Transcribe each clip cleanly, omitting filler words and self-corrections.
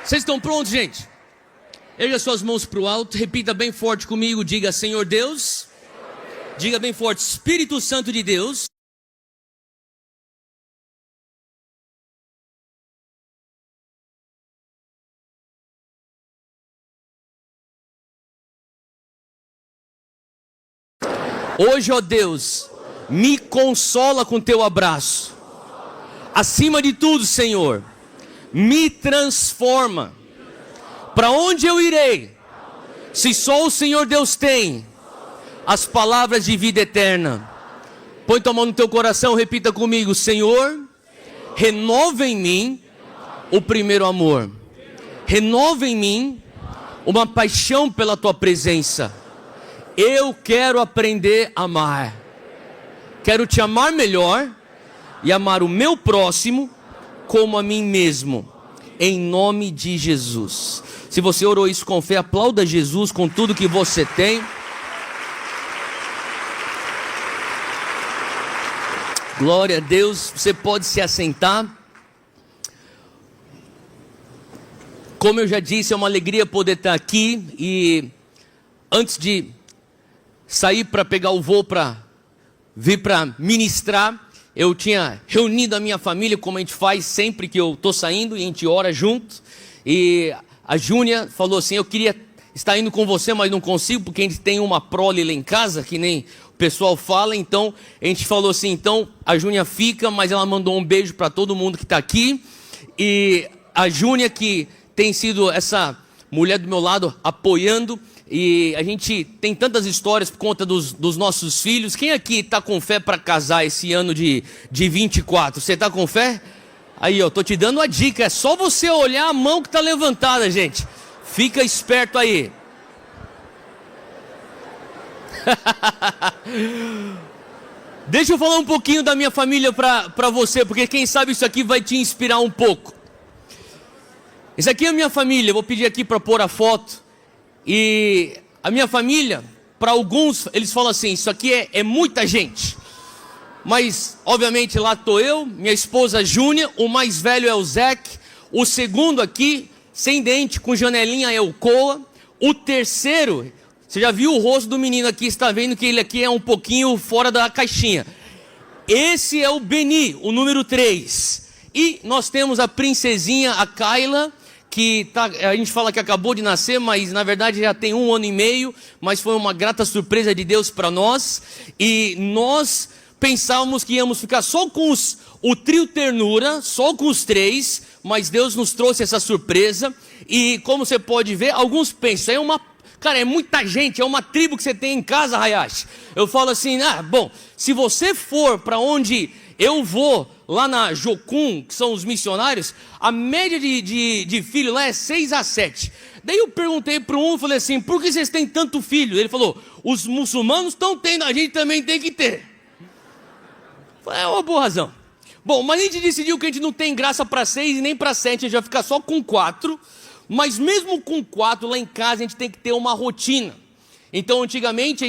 Vocês estão prontos, gente? Erga suas mãos para o alto, repita bem forte comigo, diga: Senhor Deus. Diga bem forte: Espírito Santo de Deus. Hoje, ó Deus, me consola com teu abraço. Acima de tudo, Senhor, me transforma. Para onde eu irei, se só o Senhor Deus tem as palavras de vida eterna? Põe tua mão no teu coração, repita comigo: Senhor, renova em mim o primeiro amor. Renova em mim uma paixão pela tua presença. Eu quero aprender a amar. Quero te amar melhor e amar o meu próximo como a mim mesmo. Em nome de Jesus. Se você orou isso com fé, aplauda Jesus com tudo que você tem. Glória a Deus. Você pode se assentar. Como eu já disse, é uma alegria poder estar aqui. E antes de sair para pegar o voo para vir para ministrar, eu tinha reunido a minha família, como a gente faz sempre que eu estou saindo, e a gente ora junto. E a Júnia falou assim: eu queria estar indo com você, mas não consigo, porque a gente tem uma prole lá em casa, que nem o pessoal fala. Então a gente falou assim: então a Júnia fica, mas ela mandou um beijo para todo mundo que está aqui. E a Júnia, que tem sido essa mulher do meu lado, apoiando. E a gente tem tantas histórias por conta dos nossos filhos. Quem aqui está com fé para casar esse ano de 24? Você está com fé? Aí, eu estou te dando a dica. É só você olhar a mão que está levantada, gente. Fica esperto aí. Deixa eu falar um pouquinho da minha família para você, porque quem sabe isso aqui vai te inspirar um pouco. Isso aqui é a minha família. Eu vou pedir aqui para pôr a foto. E a minha família, para alguns, eles falam assim: isso aqui é muita gente. Mas, obviamente, lá estou eu, minha esposa Júnia, o mais velho é o Zeque, o segundo aqui, sem dente, com janelinha, é o Coa. O terceiro, você já viu o rosto do menino aqui, está vendo que ele aqui é um pouquinho fora da caixinha. Esse é o Beni, o número 3. E nós temos a princesinha, a Kayla, que a gente fala que acabou de nascer, mas na verdade já tem 1 ano e meio, mas foi uma grata surpresa de Deus para nós. E nós pensávamos que íamos ficar só com o trio ternura, só com os 3, mas Deus nos trouxe essa surpresa. E como você pode ver, alguns pensam: cara, é muita gente, é uma tribo que você tem em casa, Hayashi. Eu falo assim: bom, se você for para onde eu vou, lá na Jocum, que são os missionários, a média de filho lá é 6 a 7. Daí eu perguntei para um, falei assim: por que vocês têm tanto filho? Ele falou: os muçulmanos estão tendo, a gente também tem que ter. Falei: é uma boa razão. Bom, mas a gente decidiu que a gente não tem graça para 6 e nem para 7, a gente vai ficar só com 4. Mas mesmo com 4, lá em casa a gente tem que ter uma rotina. Então antigamente,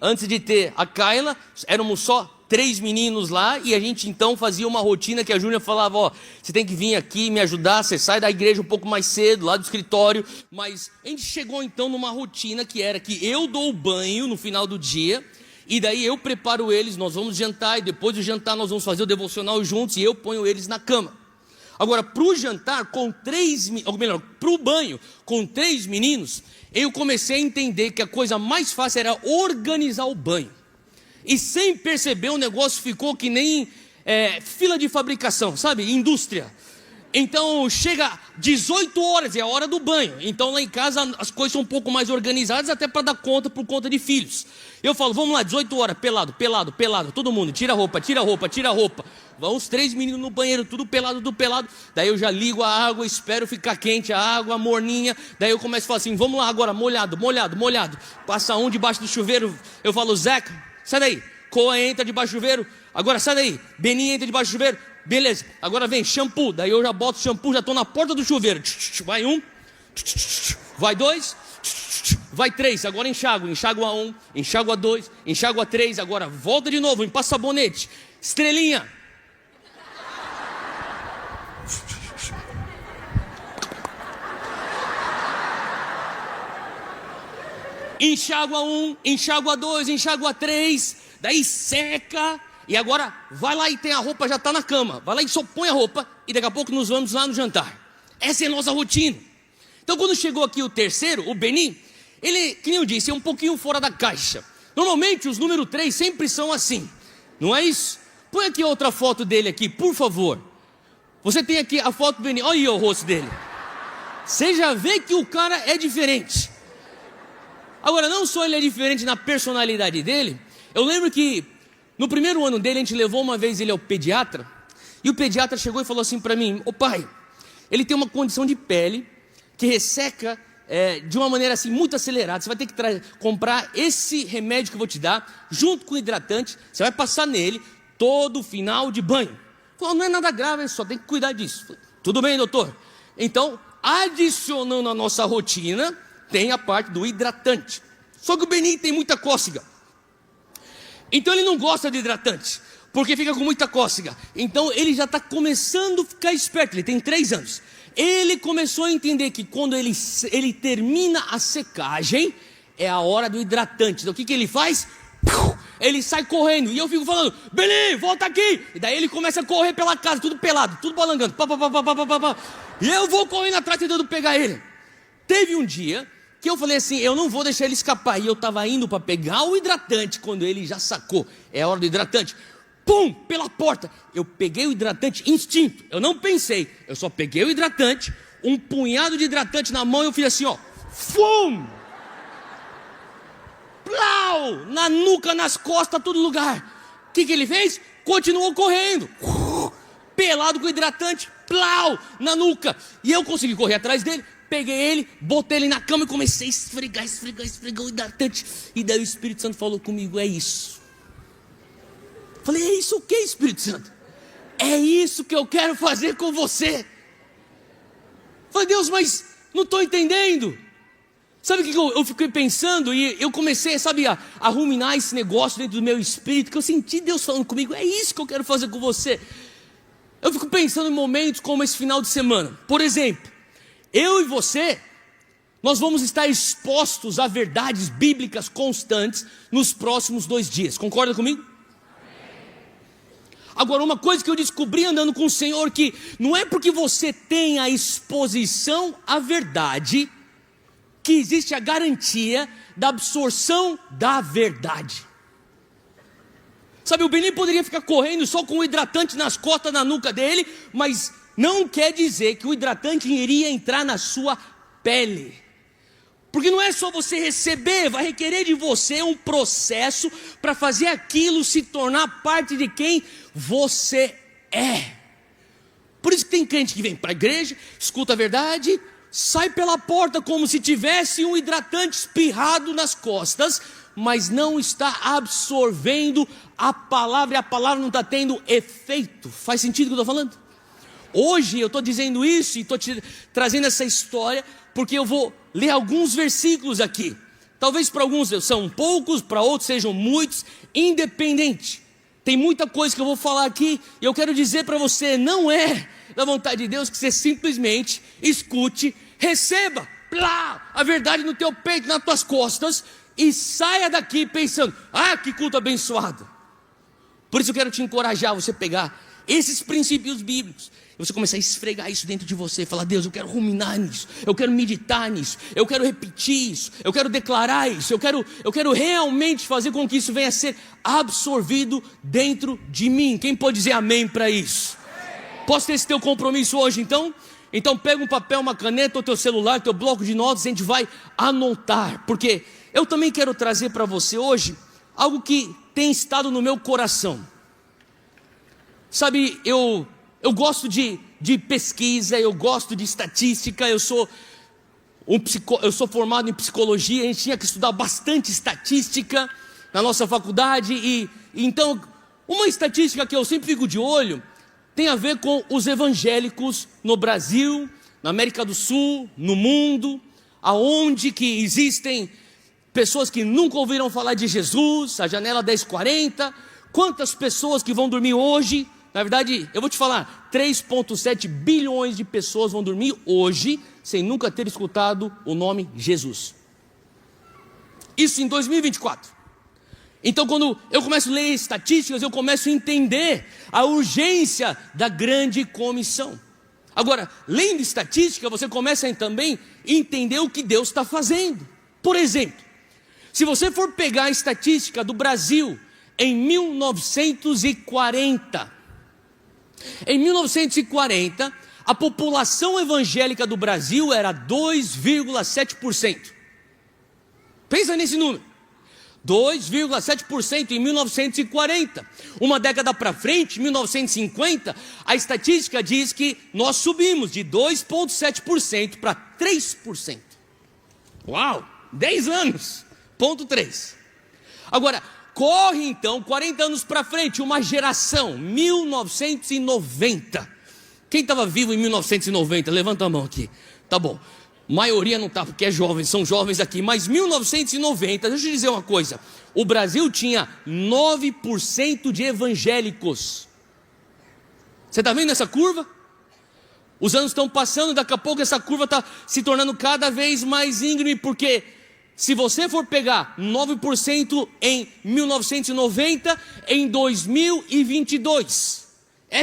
antes de ter a Kayla, éramos só 3 meninos lá, e a gente então fazia uma rotina que a Júnia falava: ó, você tem que vir aqui me ajudar, você sai da igreja um pouco mais cedo, lá do escritório. Mas a gente chegou então numa rotina que era que eu dou o banho no final do dia, e daí eu preparo eles, nós vamos jantar, e depois do jantar nós vamos fazer o devocional juntos, e eu ponho eles na cama. Agora, para o jantar com 3, ou melhor, para o banho com 3 meninos, eu comecei a entender que a coisa mais fácil era organizar o banho. E sem perceber, o negócio ficou que nem fila de fabricação, sabe? Indústria. Então chega 18 horas, é a hora do banho. Então lá em casa as coisas são um pouco mais organizadas, até para dar conta por conta de filhos. Eu falo: vamos lá, 18 horas, pelado, todo mundo, tira a roupa. Vão os 3 meninos no banheiro, tudo pelado. Daí eu já ligo a água, espero ficar quente a água, morninha. Daí eu começo a falar assim: vamos lá agora, molhado. Passa um debaixo do chuveiro, eu falo: Zeca, sai daí. Coa entra debaixo do chuveiro, agora sai daí. Beni entra debaixo do chuveiro, beleza. Agora vem shampoo, daí eu já boto shampoo, já estou na porta do chuveiro. Vai 1, vai 2, vai 3, agora enxágua 1, enxágua 2, enxágua 3, agora volta de novo, passa sabonete, estrelinha. enxágua 1, enxágua 2, enxágua 3, daí seca, e agora vai lá e tem a roupa, já está na cama, vai lá e só põe a roupa, e daqui a pouco nós vamos lá no jantar. Essa é a nossa rotina. Então quando chegou aqui o terceiro, o Beni, ele, que nem eu disse, é um pouquinho fora da caixa. Normalmente os número 3 sempre são assim, não é isso? Põe aqui outra foto dele aqui, por favor. Você tem aqui a foto do Beni, olha aí o rosto dele. Você já vê que o cara é diferente. Agora, não só ele é diferente na personalidade dele, eu lembro que no primeiro ano dele, a gente levou uma vez ele ao pediatra, e o pediatra chegou e falou assim para mim: ô pai, ele tem uma condição de pele que resseca de uma maneira assim muito acelerada. Você vai ter que comprar esse remédio que eu vou te dar, junto com o hidratante, você vai passar nele todo final de banho. Falou, não é nada grave, só tem que cuidar disso. Falei, tudo bem, doutor. Então, adicionando a nossa rotina, tem a parte do hidratante. Só que o Beni tem muita cócega, então ele não gosta de hidratante, porque fica com muita cócega. Então ele já está começando a ficar esperto, ele tem 3 anos. Ele começou a entender que quando ele termina a secagem, é a hora do hidratante. Então o que ele faz? Ele sai correndo, e eu fico falando, Beni, volta aqui. E daí ele começa a correr pela casa, tudo pelado, tudo balangando, e eu vou correndo atrás tentando pegar ele. Teve um dia que eu falei assim, eu não vou deixar ele escapar. E eu estava indo para pegar o hidratante, quando ele já sacou, é a hora do hidratante. Pum, pela porta. Eu peguei o hidratante, instinto, eu não pensei. Eu só peguei o hidratante, um punhado de hidratante na mão, e eu fiz assim, ó. Fum! Plau! Na nuca, nas costas, todo lugar. O que ele fez? Continuou correndo. Pelado com hidratante, plau! Na nuca. E eu consegui correr atrás dele. Peguei ele, botei ele na cama e comecei a esfregar o hidratante. E daí o Espírito Santo falou comigo, é isso. Falei, é isso o que, Espírito Santo? É isso que eu quero fazer com você. Falei, Deus, mas não estou entendendo. Sabe o que eu fiquei pensando? E eu comecei, sabe, a ruminar esse negócio dentro do meu espírito, que eu senti Deus falando comigo, é isso que eu quero fazer com você. Eu fico pensando em momentos como esse final de semana. Por exemplo, eu e você, nós vamos estar expostos a verdades bíblicas constantes nos próximos 2 dias. Concorda comigo? Agora, uma coisa que eu descobri andando com o Senhor, que não é porque você tem a exposição à verdade, que existe a garantia da absorção da verdade. Sabe, o Beni poderia ficar correndo só com o hidratante nas costas, na nuca dele, mas não quer dizer que o hidratante iria entrar na sua pele. Porque não é só você receber, vai requerer de você um processo para fazer aquilo se tornar parte de quem você é. Por isso que tem crente que vem para a igreja, escuta a verdade, sai pela porta como se tivesse um hidratante espirrado nas costas, mas não está absorvendo a palavra, e a palavra não está tendo efeito. Faz sentido o que eu estou falando? Hoje eu estou dizendo isso e estou te trazendo essa história, porque eu vou ler alguns versículos aqui. Talvez para alguns são poucos, para outros sejam muitos, independente. Tem muita coisa que eu vou falar aqui, e eu quero dizer para você, não é da vontade de Deus que você simplesmente escute, receba, plá, a verdade no teu peito, nas tuas costas, e saia daqui pensando, ah, que culto abençoado. Por isso eu quero te encorajar a você pegar esses princípios bíblicos, e você começar a esfregar isso dentro de você, falar, Deus, eu quero ruminar nisso, eu quero meditar nisso, eu quero repetir isso, eu quero declarar isso, eu quero realmente fazer com que isso venha a ser absorvido dentro de mim. Quem pode dizer amém para isso? Posso ter esse teu compromisso hoje então? Então pega um papel, uma caneta, o teu celular, teu bloco de notas, a gente vai anotar, porque eu também quero trazer para você hoje algo que tem estado no meu coração. Sabe, eu gosto de pesquisa, eu gosto de estatística, eu sou formado em psicologia, a gente tinha que estudar bastante estatística na nossa faculdade, e então uma estatística que eu sempre fico de olho tem a ver com os evangélicos no Brasil, na América do Sul, no mundo, aonde que existem pessoas que nunca ouviram falar de Jesus, a janela 1040, quantas pessoas que vão dormir hoje. Na verdade, eu vou te falar, 3,7 bilhões de pessoas vão dormir hoje sem nunca ter escutado o nome Jesus. Isso em 2024. Então, quando eu começo a ler estatísticas, eu começo a entender a urgência da grande comissão. Agora, lendo estatística, você começa a também entender o que Deus está fazendo. Por exemplo, se você for pegar a estatística do Brasil em 1940, a população evangélica do Brasil era 2,7%. Pensa nesse número. 2,7% em 1940. Uma década para frente, 1950, a estatística diz que nós subimos de 2,7% para 3%. Uau! 10 anos, 0,3. Agora, corre então 40 anos para frente, uma geração, 1990. Quem estava vivo em 1990? Levanta a mão aqui. Tá bom. Maioria não está, porque é jovem, são jovens aqui. Mas 1990, deixa eu te dizer uma coisa. O Brasil tinha 9% de evangélicos. Você está vendo essa curva? Os anos estão passando, daqui a pouco essa curva está se tornando cada vez mais íngreme, porque se você for pegar 9% em 1990, em 2022...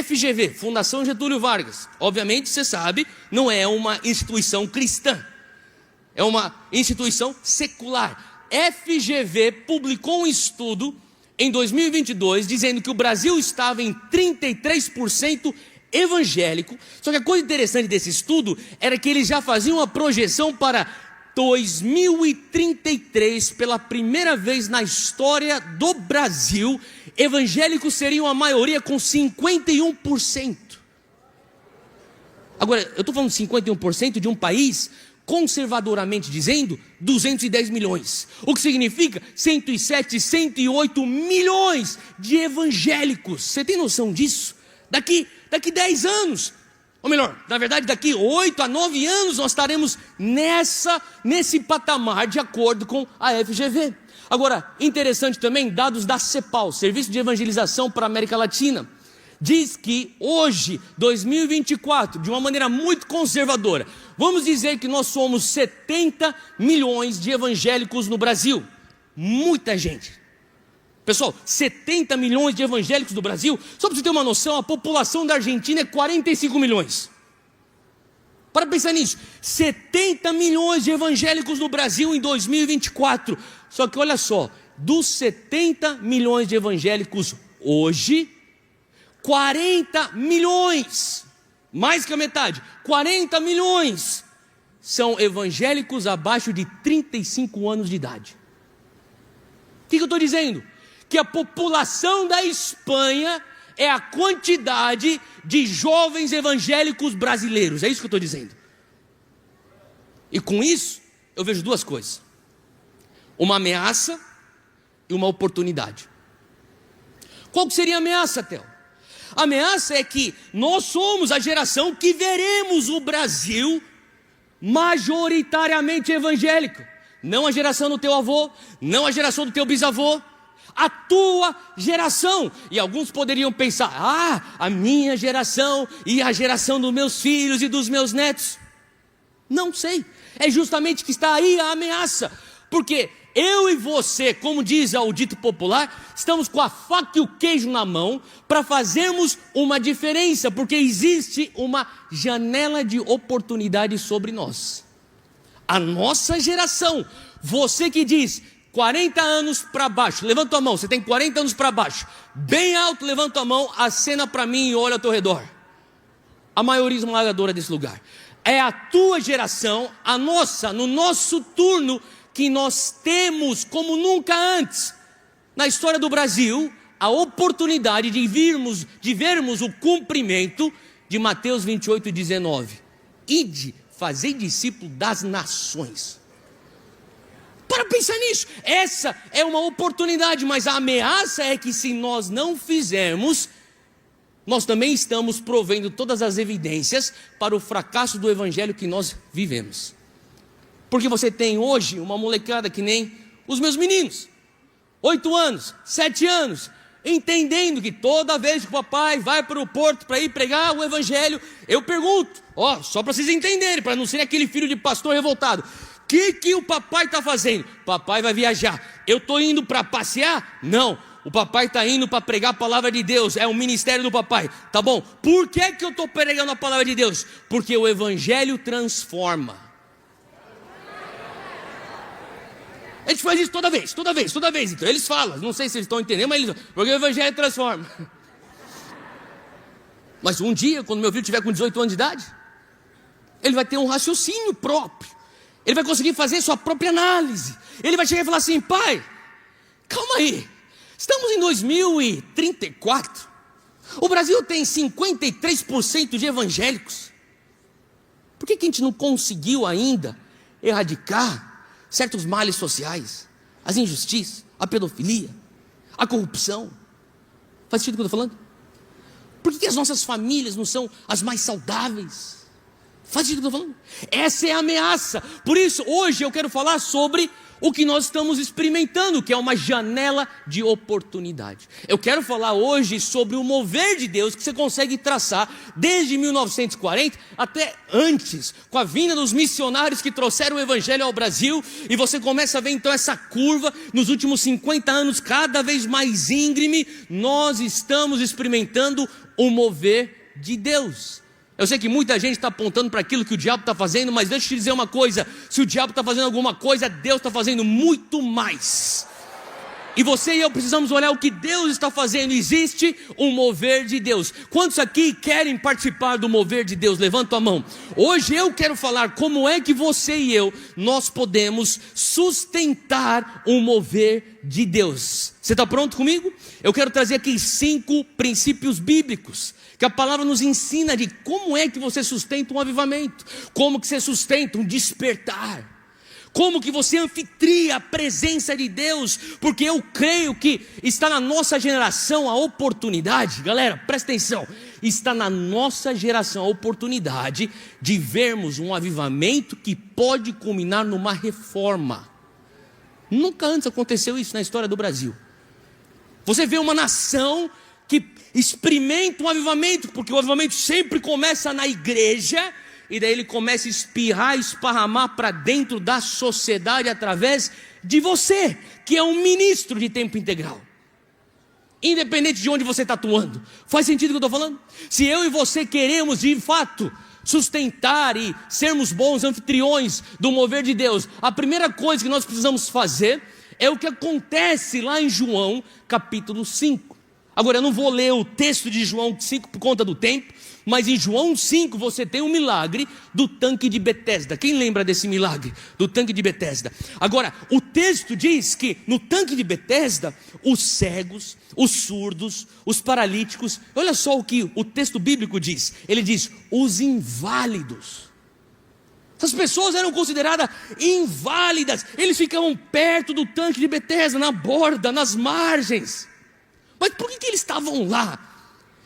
FGV, Fundação Getúlio Vargas, obviamente você sabe, não é uma instituição cristã, é uma instituição secular. FGV publicou um estudo em 2022 dizendo que o Brasil estava em 33% evangélico. Só que a coisa interessante desse estudo era que eles já faziam uma projeção para 2033, pela primeira vez na história do Brasil, evangélicos seriam a maioria com 51%. Agora, eu estou falando de 51% de um país, conservadoramente dizendo, 210 milhões. O que significa 107, 108 milhões de evangélicos. Você tem noção disso? Daqui 10 anos... Ou melhor, na verdade daqui 8 a 9 anos nós estaremos nesse patamar de acordo com a FGV. Agora, interessante também, dados da CEPAL, Serviço de Evangelização para a América Latina, diz que hoje, 2024, de uma maneira muito conservadora, vamos dizer que nós somos 70 milhões de evangélicos no Brasil. Muita gente. Pessoal, 70 milhões de evangélicos do Brasil. Só para você ter uma noção, a população da Argentina é 45 milhões. Para pensar nisso, 70 milhões de evangélicos no Brasil em 2024. Só que olha só, dos 70 milhões de evangélicos hoje, 40 milhões, mais que a metade, 40 milhões, são evangélicos abaixo de 35 anos de idade. O que eu estou dizendo? Que a população da Espanha é a quantidade de jovens evangélicos brasileiros. É isso que eu estou dizendo. E com isso, eu vejo duas coisas: uma ameaça e uma oportunidade. Qual que seria a ameaça, Theo? A ameaça é que nós somos a geração que veremos o Brasil majoritariamente evangélico. Não a geração do teu avô, não a geração do teu bisavô, a tua geração. E alguns poderiam pensar: a minha geração e a geração dos meus filhos e dos meus netos. Não sei, é justamente que está aí a ameaça, porque eu e você, como diz o dito popular, estamos com a faca e o queijo na mão para fazermos uma diferença, porque existe uma janela de oportunidade sobre nós. A nossa geração, você que diz 40 anos para baixo, levanta a mão, você tem 40 anos para baixo, bem alto, levanta a mão, acena para mim e olha ao teu redor. A maioria esmagadora desse lugar. É a tua geração, a nossa, no nosso turno, que nós temos como nunca antes, na história do Brasil, a oportunidade de vermos o cumprimento de Mateus 28:19. Ide, fazei discípulo das nações. Para pensar nisso, essa é uma oportunidade, mas a ameaça é que se nós não fizermos, nós também estamos provendo todas as evidências para o fracasso do evangelho que nós vivemos. Porque você tem hoje uma molecada que nem os meus meninos, 8 anos, 7 anos, entendendo que toda vez que o papai vai para o porto para ir pregar o evangelho, eu pergunto, só para vocês entenderem, para não ser aquele filho de pastor revoltado: que o papai está fazendo? Papai vai viajar. Eu estou indo para passear? Não. O papai está indo para pregar a palavra de Deus. É o ministério do papai. Tá bom. Por que eu estou pregando a palavra de Deus? Porque o evangelho transforma. A gente faz isso toda vez. Então eles falam, não sei se eles estão entendendo, mas eles falam, porque o evangelho transforma. Mas um dia, quando meu filho tiver com 18 anos de idade, ele vai ter um raciocínio próprio. Ele vai conseguir fazer sua própria análise. Ele vai chegar e falar assim: pai, calma aí, estamos em 2034. O Brasil tem 53% de evangélicos. Por que a gente não conseguiu ainda erradicar certos males sociais? As injustiças, a pedofilia, a corrupção. Faz sentido o que eu estou falando? Por que as nossas famílias não são as mais saudáveis? Faz sentido o que eu estou falando? Essa é a ameaça. Por isso, hoje eu quero falar sobre o que nós estamos experimentando, que é uma janela de oportunidade. Eu quero falar hoje sobre o mover de Deus que você consegue traçar desde 1940 até antes, com a vinda dos missionários que trouxeram o evangelho ao Brasil, e você começa a ver então essa curva nos últimos 50 anos cada vez mais íngreme. Nós estamos experimentando o mover de Deus. Eu sei que muita gente está apontando para aquilo que o diabo está fazendo, mas deixa eu te dizer uma coisa: se o diabo está fazendo alguma coisa, Deus está fazendo muito mais. E você e eu precisamos olhar o que Deus está fazendo. Existe um mover de Deus. Quantos aqui querem participar do mover de Deus? Levanta a mão. Hoje eu quero falar como é que você e eu, nós podemos sustentar um mover de Deus. Você está pronto comigo? Eu quero trazer aqui 5 princípios bíblicos que a palavra nos ensina de como é que você sustenta um avivamento, como que você sustenta um despertar, como que você anfitria a presença de Deus, porque eu creio que está na nossa geração a oportunidade, galera, presta atenção, está na nossa geração a oportunidade de vermos um avivamento que pode culminar numa reforma. Nunca antes aconteceu isso na história do Brasil. Você vê uma nação que experimenta um avivamento, porque o avivamento sempre começa na igreja, e daí ele começa a espirrar, esparramar para dentro da sociedade através de você, que é um ministro de tempo integral. Independente de onde você está atuando. Faz sentido o que eu estou falando? Se eu e você queremos de fato sustentar e sermos bons anfitriões do mover de Deus, a primeira coisa que nós precisamos fazer é o que acontece lá em João capítulo 5. Agora eu não vou ler o texto de João 5 por conta do tempo, mas em João 5 você tem um milagre do tanque de Betesda. Quem lembra desse milagre do tanque de Betesda? Agora, o texto diz que no tanque de Betesda, os cegos, os surdos, os paralíticos, olha só o que o texto bíblico diz. Ele diz, os inválidos. Essas pessoas eram consideradas inválidas. Eles ficavam perto do tanque de Betesda, na borda, nas margens. Mas por que eles estavam lá?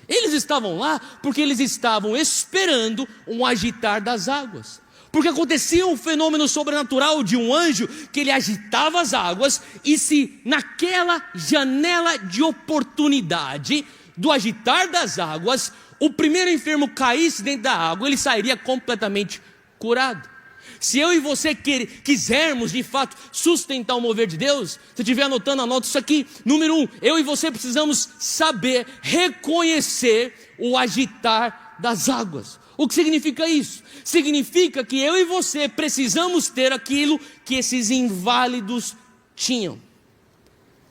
Eles estavam lá porque eles estavam esperando um agitar das águas. Porque acontecia um fenômeno sobrenatural de um anjo que ele agitava as águas, e se naquela janela de oportunidade do agitar das águas, o primeiro enfermo caísse dentro da água, ele sairia completamente curado. Se eu e você quisermos de fato sustentar o mover de Deus, se estiver anotando, anota isso aqui. Número 1, eu e você precisamos saber reconhecer o agitar das águas. O que significa isso? Significa que eu e você precisamos ter aquilo que esses inválidos tinham.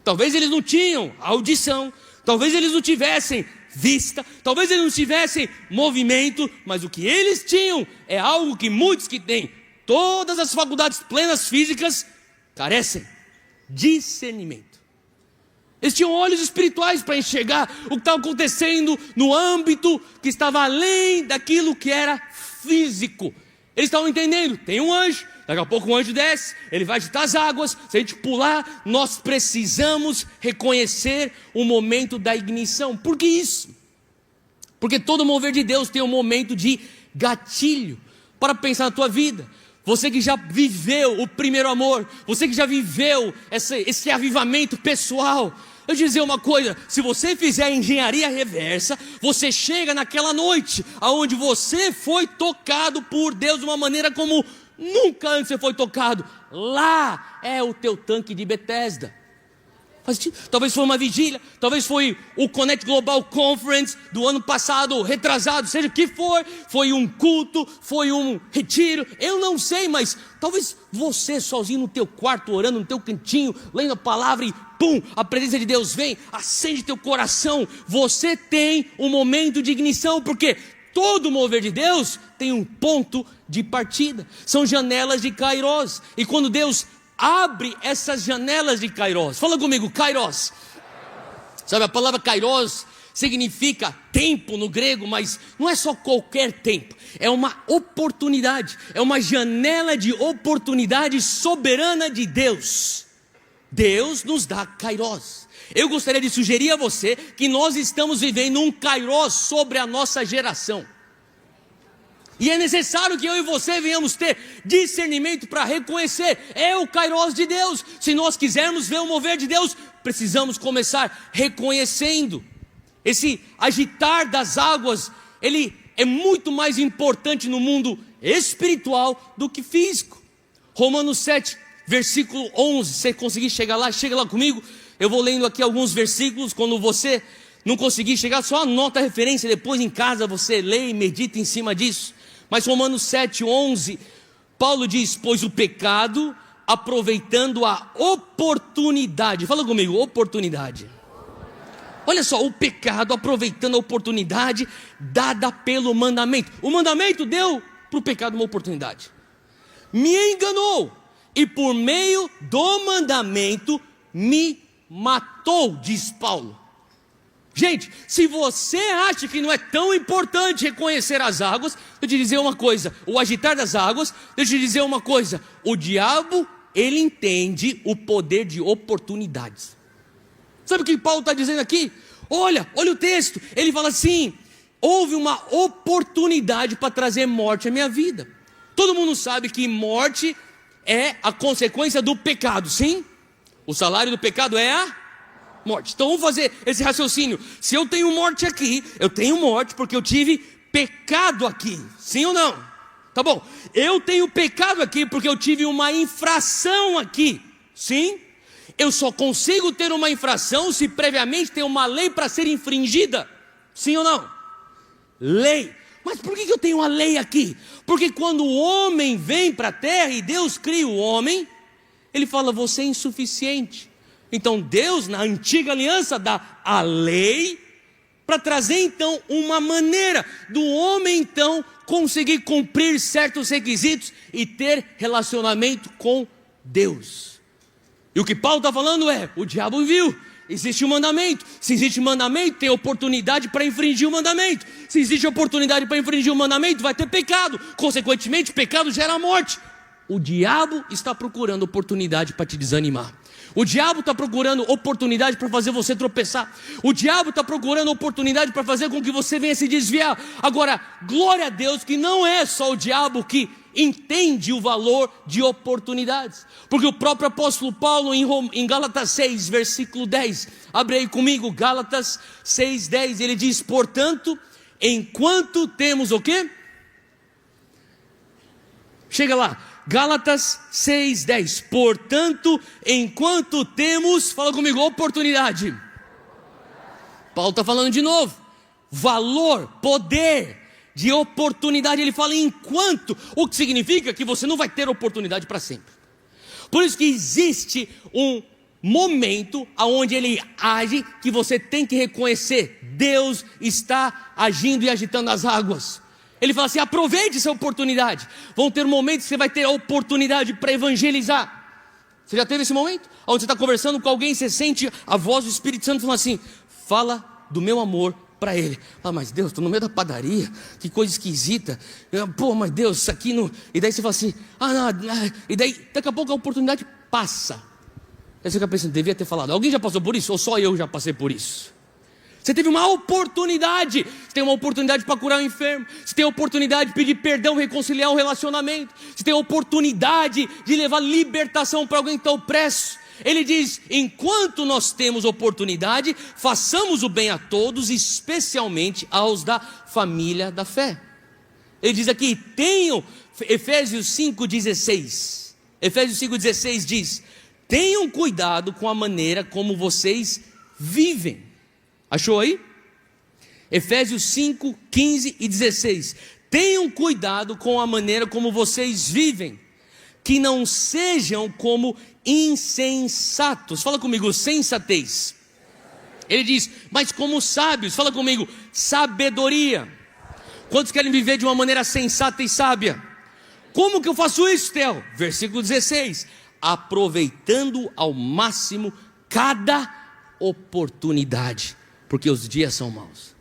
Talvez eles não tinham audição, talvez eles não tivessem vista, talvez eles não tivessem movimento, mas o que eles tinham é algo que muitos que têm todas as faculdades plenas físicas carecem: discernimento. Eles tinham olhos espirituais para enxergar o que estava acontecendo no âmbito que estava além daquilo que era físico. Eles estavam entendendo, tem um anjo, daqui a pouco o anjo desce, ele vai agitar as águas, se a gente pular, nós precisamos reconhecer o momento da ignição. Por que isso? Porque todo mover de Deus tem um momento de gatilho. Para pensar na tua vida, você que já viveu o primeiro amor, você que já viveu esse avivamento pessoal, eu te dizer uma coisa: se você fizer a engenharia reversa, você chega naquela noite onde você foi tocado por Deus de uma maneira como nunca antes você foi tocado. Lá é o teu tanque de Betesda. Talvez foi uma vigília, talvez foi o Connect Global Conference do ano passado, retrasado, seja o que for, foi um culto, foi um retiro, eu não sei, mas talvez você sozinho no teu quarto, orando no teu cantinho, lendo a palavra e pum, a presença de Deus vem, acende teu coração, você tem um momento de ignição, porque todo mover de Deus tem um ponto de partida, são janelas de Kairos, e quando Deus abre essas janelas de Kairos, fala comigo, Kairos, sabe, a palavra Kairos significa tempo no grego, mas não é só qualquer tempo, é uma oportunidade, é uma janela de oportunidade soberana de Deus. Deus nos dá Kairos. Eu gostaria de sugerir a você que nós estamos vivendo um Kairos sobre a nossa geração. E é necessário que eu e você venhamos ter discernimento para reconhecer, é o Kairos de Deus. Se nós quisermos ver o mover de Deus, precisamos começar reconhecendo. Esse agitar das águas, ele é muito mais importante no mundo espiritual do que físico. Romanos 7, versículo 11, se você conseguir chegar lá, chega lá comigo. Eu vou lendo aqui alguns versículos, quando você não conseguir chegar, só anota a referência, depois em casa você lê e medita em cima disso. Mas Romanos 7, 11, Paulo diz, pois o pecado, aproveitando a oportunidade, fala comigo, oportunidade. Olha só, o pecado aproveitando a oportunidade dada pelo mandamento. O mandamento deu para o pecado uma oportunidade. Me enganou, e por meio do mandamento me matou, diz Paulo. Gente, se você acha que não é tão importante reconhecer as águas, deixa eu te dizer uma coisa, o agitar das águas, deixa eu te dizer uma coisa, o diabo, ele entende o poder de oportunidades. Sabe o que Paulo está dizendo aqui? Olha o texto, ele fala assim, houve uma oportunidade para trazer morte à minha vida. Todo mundo sabe que morte é a consequência do pecado, sim? O salário do pecado é a morte. Então vamos fazer esse raciocínio. Se eu tenho morte aqui, eu tenho morte porque eu tive pecado aqui, sim ou não? Tá bom, eu tenho pecado aqui porque eu tive uma infração aqui, sim? Eu só consigo ter uma infração se previamente tem uma lei para ser infringida, sim ou não? Lei. Mas por que eu tenho uma lei aqui? Porque quando o homem vem para a terra e Deus cria o homem, ele fala, você é insuficiente. Então Deus, na antiga aliança, dá a lei para trazer então uma maneira do homem então conseguir cumprir certos requisitos e ter relacionamento com Deus. E o que Paulo está falando é, o diabo viu, existe um mandamento, se existe mandamento, tem oportunidade para infringir o mandamento, se existe oportunidade para infringir o mandamento, vai ter pecado, consequentemente pecado gera morte. O diabo está procurando oportunidade para te desanimar. O diabo está procurando oportunidade para fazer você tropeçar. O diabo está procurando oportunidade para fazer com que você venha se desviar. Agora, glória a Deus que não é só o diabo que entende o valor de oportunidades. Porque o próprio apóstolo Paulo em Gálatas 6, versículo 10, abre aí comigo, Gálatas 6, 10, ele diz, portanto, enquanto temos o quê? Chega lá. Gálatas 6:10, portanto, enquanto temos, fala comigo, oportunidade. Paulo está falando de novo, valor, poder de oportunidade, ele fala enquanto, o que significa que você não vai ter oportunidade para sempre. Por isso que existe um momento onde ele age, que você tem que reconhecer, Deus está agindo e agitando as águas. Ele fala assim, aproveite essa oportunidade. Vão ter momentos que você vai ter a oportunidade para evangelizar. Você já teve esse momento? Onde você está conversando com alguém, você sente a voz do Espírito Santo falando assim, fala do meu amor para ele. Ah, mas Deus, estou no meio da padaria, que coisa esquisita. Pô, mas Deus, isso aqui não... E daí você fala assim, e daí daqui a pouco a oportunidade passa. Aí você fica pensando, devia ter falado. Alguém já passou por isso? Ou só eu já passei por isso? Você teve uma oportunidade, você tem uma oportunidade para curar o enfermo, você tem a oportunidade de pedir perdão, reconciliar um relacionamento, você tem a oportunidade de levar libertação para alguém que está opresso. Ele diz, enquanto nós temos oportunidade, façamos o bem a todos, especialmente aos da família da fé. Ele diz aqui, tenham, Efésios 5,16. Efésios 5,16 diz, tenham cuidado com a maneira como vocês vivem. Achou aí? Efésios 5, 15 e 16. Tenham cuidado com a maneira como vocês vivem, que não sejam como insensatos. Fala comigo, sensatez. Ele diz, mas como sábios. Fala comigo, sabedoria. Quantos querem viver de uma maneira sensata e sábia? Como que eu faço isso, Theo? Versículo 16. Aproveitando ao máximo cada oportunidade, porque os dias são maus.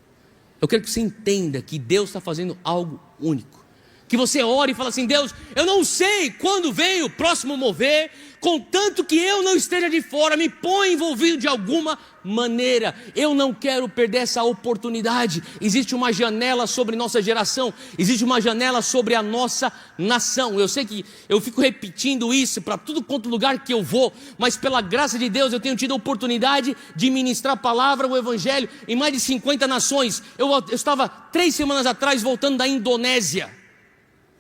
Eu quero que você entenda que Deus está fazendo algo único. Que você ore e fala assim, Deus, eu não sei quando vem o próximo mover, contanto que eu não esteja de fora, me põe envolvido de alguma maneira. Eu não quero perder essa oportunidade. Existe uma janela sobre nossa geração, existe uma janela sobre a nossa nação. Eu sei que eu fico repetindo isso para tudo quanto lugar que eu vou, mas pela graça de Deus eu tenho tido a oportunidade de ministrar a palavra, o evangelho em mais de 50 nações. Eu estava 3 semanas atrás voltando da Indonésia.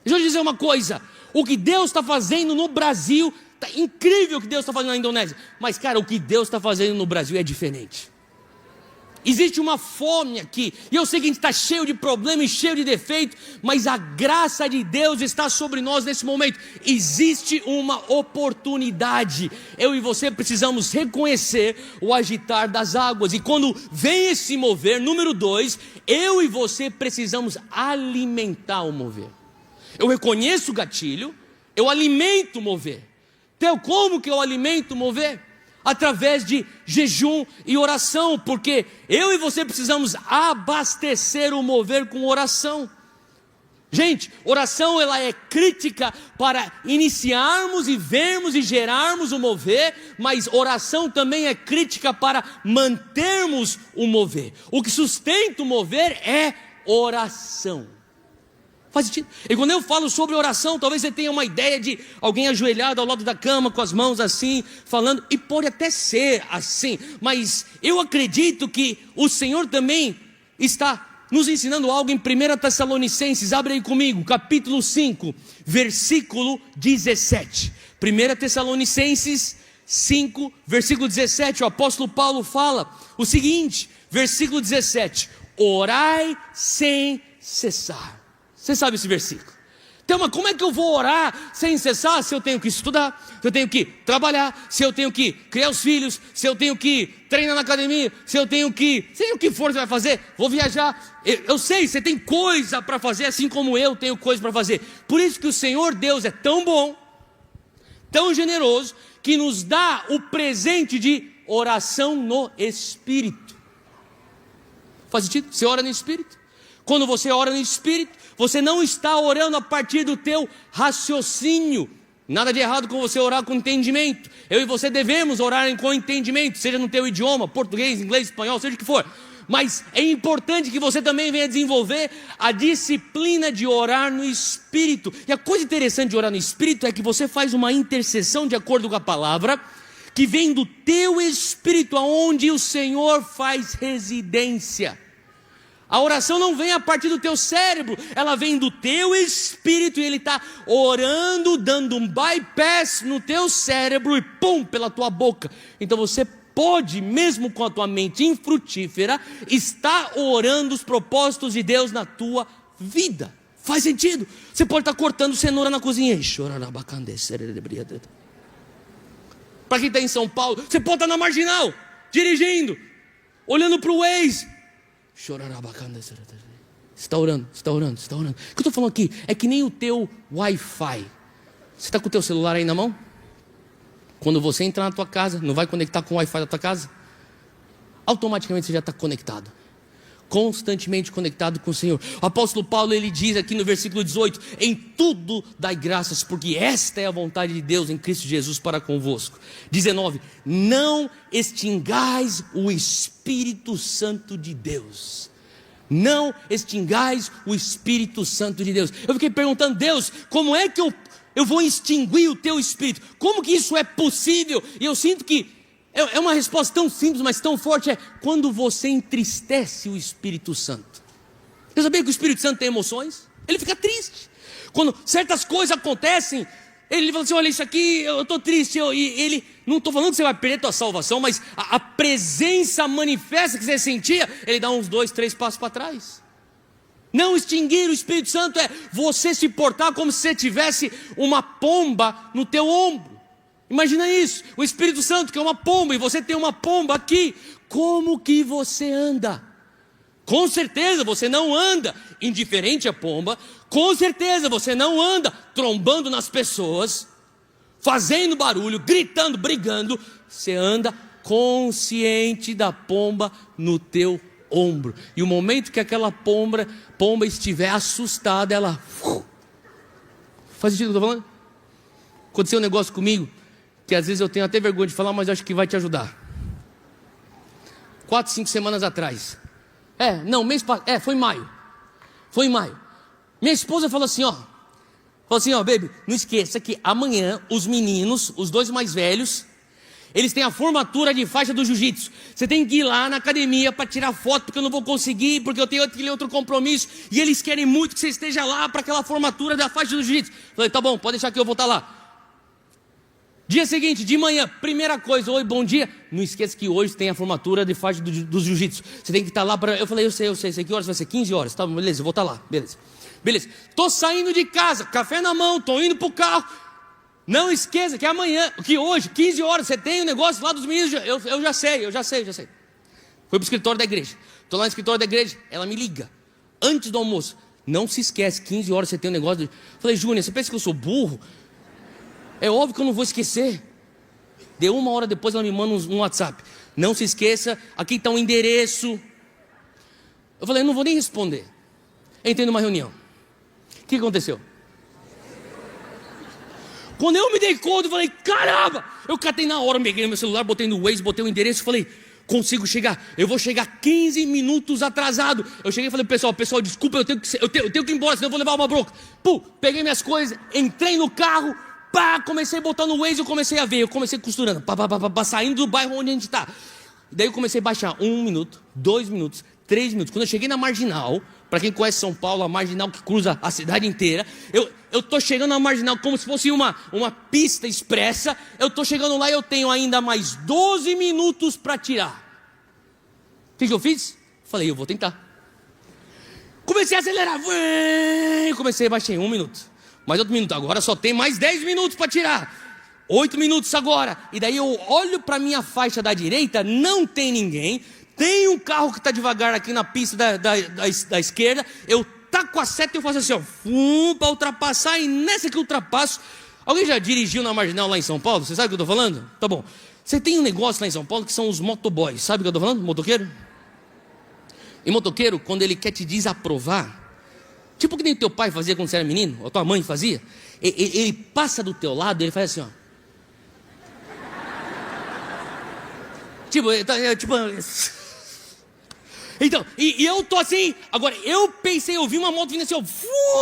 Deixa eu dizer uma coisa, o que Deus está fazendo no Brasil, tá incrível o que Deus está fazendo na Indonésia, mas cara, o que Deus está fazendo no Brasil é diferente. Existe uma fome aqui, e eu sei que a gente está cheio de problemas, cheio de defeitos, mas a graça de Deus está sobre nós nesse momento. Existe uma oportunidade, eu e você precisamos reconhecer o agitar das águas, e quando vem esse mover, número 2, eu e você precisamos alimentar o mover. Eu reconheço o gatilho, eu alimento o mover. Então como que eu alimento o mover? Através de jejum e oração, porque eu e você precisamos abastecer o mover com oração. Gente, oração ela é crítica para iniciarmos e vermos e gerarmos o mover, mas oração também é crítica para mantermos o mover. O que sustenta o mover é oração. Faz sentido? E quando eu falo sobre oração, talvez você tenha uma ideia de alguém ajoelhado ao lado da cama, com as mãos assim, falando, e pode até ser assim, mas eu acredito que o Senhor também está nos ensinando algo em 1 Tessalonicenses, abre aí comigo, capítulo 5, versículo 17. 1 Tessalonicenses 5, versículo 17, o apóstolo Paulo fala o seguinte, versículo 17, orai sem cessar. Você sabe esse versículo? Então, mas como é que eu vou orar sem cessar? Se eu tenho que estudar, se eu tenho que trabalhar, se eu tenho que criar os filhos, se eu tenho que treinar na academia, se eu tenho que, seja o que for você vai fazer, vou viajar. Eu sei, você tem coisa para fazer, assim como eu tenho coisa para fazer. Por isso que o Senhor Deus é tão bom, tão generoso, que nos dá o presente de oração no Espírito. Faz sentido? Você ora no Espírito? Quando você ora no Espírito, você não está orando a partir do teu raciocínio. Nada de errado com você orar com entendimento. Eu e você devemos orar com entendimento, seja no teu idioma, português, inglês, espanhol, seja o que for. Mas é importante que você também venha desenvolver a disciplina de orar no Espírito. E a coisa interessante de orar no Espírito é que você faz uma intercessão de acordo com a palavra, que vem do teu Espírito, aonde o Senhor faz residência. A oração não vem a partir do teu cérebro, ela vem do teu espírito, e ele está orando, dando um bypass no teu cérebro e pum, pela tua boca. Então você pode, mesmo com a tua mente infrutífera, estar orando os propósitos de Deus na tua vida. Faz sentido? Você pode estar cortando cenoura na cozinha. Para quem está em São Paulo, você pode estar na Marginal, dirigindo, olhando para o Waze. Você está orando, você está orando, você está orando. O que eu estou falando aqui é que nem o teu Wi-Fi. Você está com o teu celular aí na mão? Quando você entrar na tua casa, não vai conectar com o Wi-Fi da tua casa? Automaticamente você já está conectado. Constantemente conectado com o Senhor. O apóstolo Paulo, ele diz aqui no versículo 18: em tudo dai graças, porque esta é a vontade de Deus em Cristo Jesus para convosco. 19, não extingais o Espírito Santo de Deus. Não extingais o Espírito Santo de Deus. Eu fiquei perguntando, Deus, como é que eu vou extinguir o teu Espírito? Como que isso é possível? E eu sinto que é uma resposta tão simples, mas tão forte, é quando você entristece o Espírito Santo. Você sabia que o Espírito Santo tem emoções? Ele fica triste. Quando certas coisas acontecem, ele fala assim, olha isso aqui, eu estou triste. E ele, não estou falando que você vai perder a tua salvação, mas a presença manifesta que você sentia, ele dá uns 2, 3 passos para trás. Não extinguir o Espírito Santo é você se portar como se você tivesse uma pomba no teu ombro. Imagina isso, o Espírito Santo que é uma pomba e você tem uma pomba aqui. Como que você anda? Com certeza você não anda indiferente à pomba. Com certeza você não anda trombando nas pessoas, fazendo barulho, gritando, brigando. Você anda consciente da pomba no teu ombro. E o momento que aquela pomba estiver assustada, ela... Faz sentido o que eu estou falando? Aconteceu um negócio comigo, que às vezes eu tenho até vergonha de falar, mas acho que vai te ajudar. 4, 5 semanas atrás. Foi em maio. Foi em maio. Minha esposa falou assim, baby, não esqueça que amanhã os meninos, os 2 mais velhos, eles têm a formatura de faixa do jiu-jitsu. Você tem que ir lá na academia para tirar foto, porque eu não vou conseguir, porque eu tenho aquele outro compromisso, e eles querem muito que você esteja lá para aquela formatura da faixa do jiu-jitsu. Falei, tá bom, pode deixar que eu vou estar lá. Dia seguinte, de manhã, primeira coisa, oi, bom dia. Não esqueça que hoje tem a formatura de faixa do jiu-jitsu. Você tem que estar lá para... Eu falei, eu sei, que horas vai ser? 15 horas, tá, beleza, eu vou estar lá, beleza. Tô saindo de casa, café na mão, tô indo pro carro. Não esqueça que amanhã, que hoje, 15 horas, você tem o negócio lá dos meninos. Eu já sei. Fui pro escritório da igreja. Tô lá no escritório da igreja, ela me liga, antes do almoço. Não se esquece, 15 horas você tem um negócio. Falei, Júnior, você pensa que eu sou burro? É óbvio que eu não vou esquecer. Deu 1 hora depois, ela me manda um WhatsApp. Não se esqueça, aqui está o endereço. Eu falei, eu não vou nem responder. Entrei numa reunião. O que aconteceu? Quando eu me dei conta, eu falei, caramba! Eu catei na hora, peguei no meu celular, botei no Waze, botei o endereço e falei, consigo chegar. Eu vou chegar 15 minutos atrasado. Eu cheguei e falei, pessoal, desculpa, eu tenho que ir embora, senão eu vou levar uma bronca. Peguei minhas coisas, entrei no carro, comecei a botar no Waze, eu comecei a ver, eu comecei costurando, saindo do bairro onde a gente está. Daí eu comecei a baixar 1 minuto, 2 minutos, 3 minutos. Quando eu cheguei na Marginal, para quem conhece São Paulo, a Marginal que cruza a cidade inteira, eu tô chegando na Marginal como se fosse uma pista expressa. Eu tô chegando lá e eu tenho ainda mais 12 minutos para tirar. O que eu fiz? Falei, eu vou tentar. Comecei a acelerar, comecei a baixar em 1 minuto. Mais outro minuto, agora só tem mais 10 minutos para tirar. 8 minutos agora. E daí eu olho para minha faixa da direita, não tem ninguém. Tem um carro que está devagar aqui na pista da esquerda. Eu taco a seta e eu faço assim, para ultrapassar. E nessa que eu ultrapasso... Alguém já dirigiu na Marginal lá em São Paulo? Você sabe o que eu estou falando? Tá bom. Você tem um negócio lá em São Paulo que são os motoboys. Sabe o que eu estou falando? Motoqueiro? E motoqueiro, quando ele quer te desaprovar... Tipo que nem teu pai fazia quando você era menino, ou tua mãe fazia. Ele passa do teu lado e ele faz assim, Então, e eu tô assim. Agora, eu pensei, eu vi uma moto vindo assim,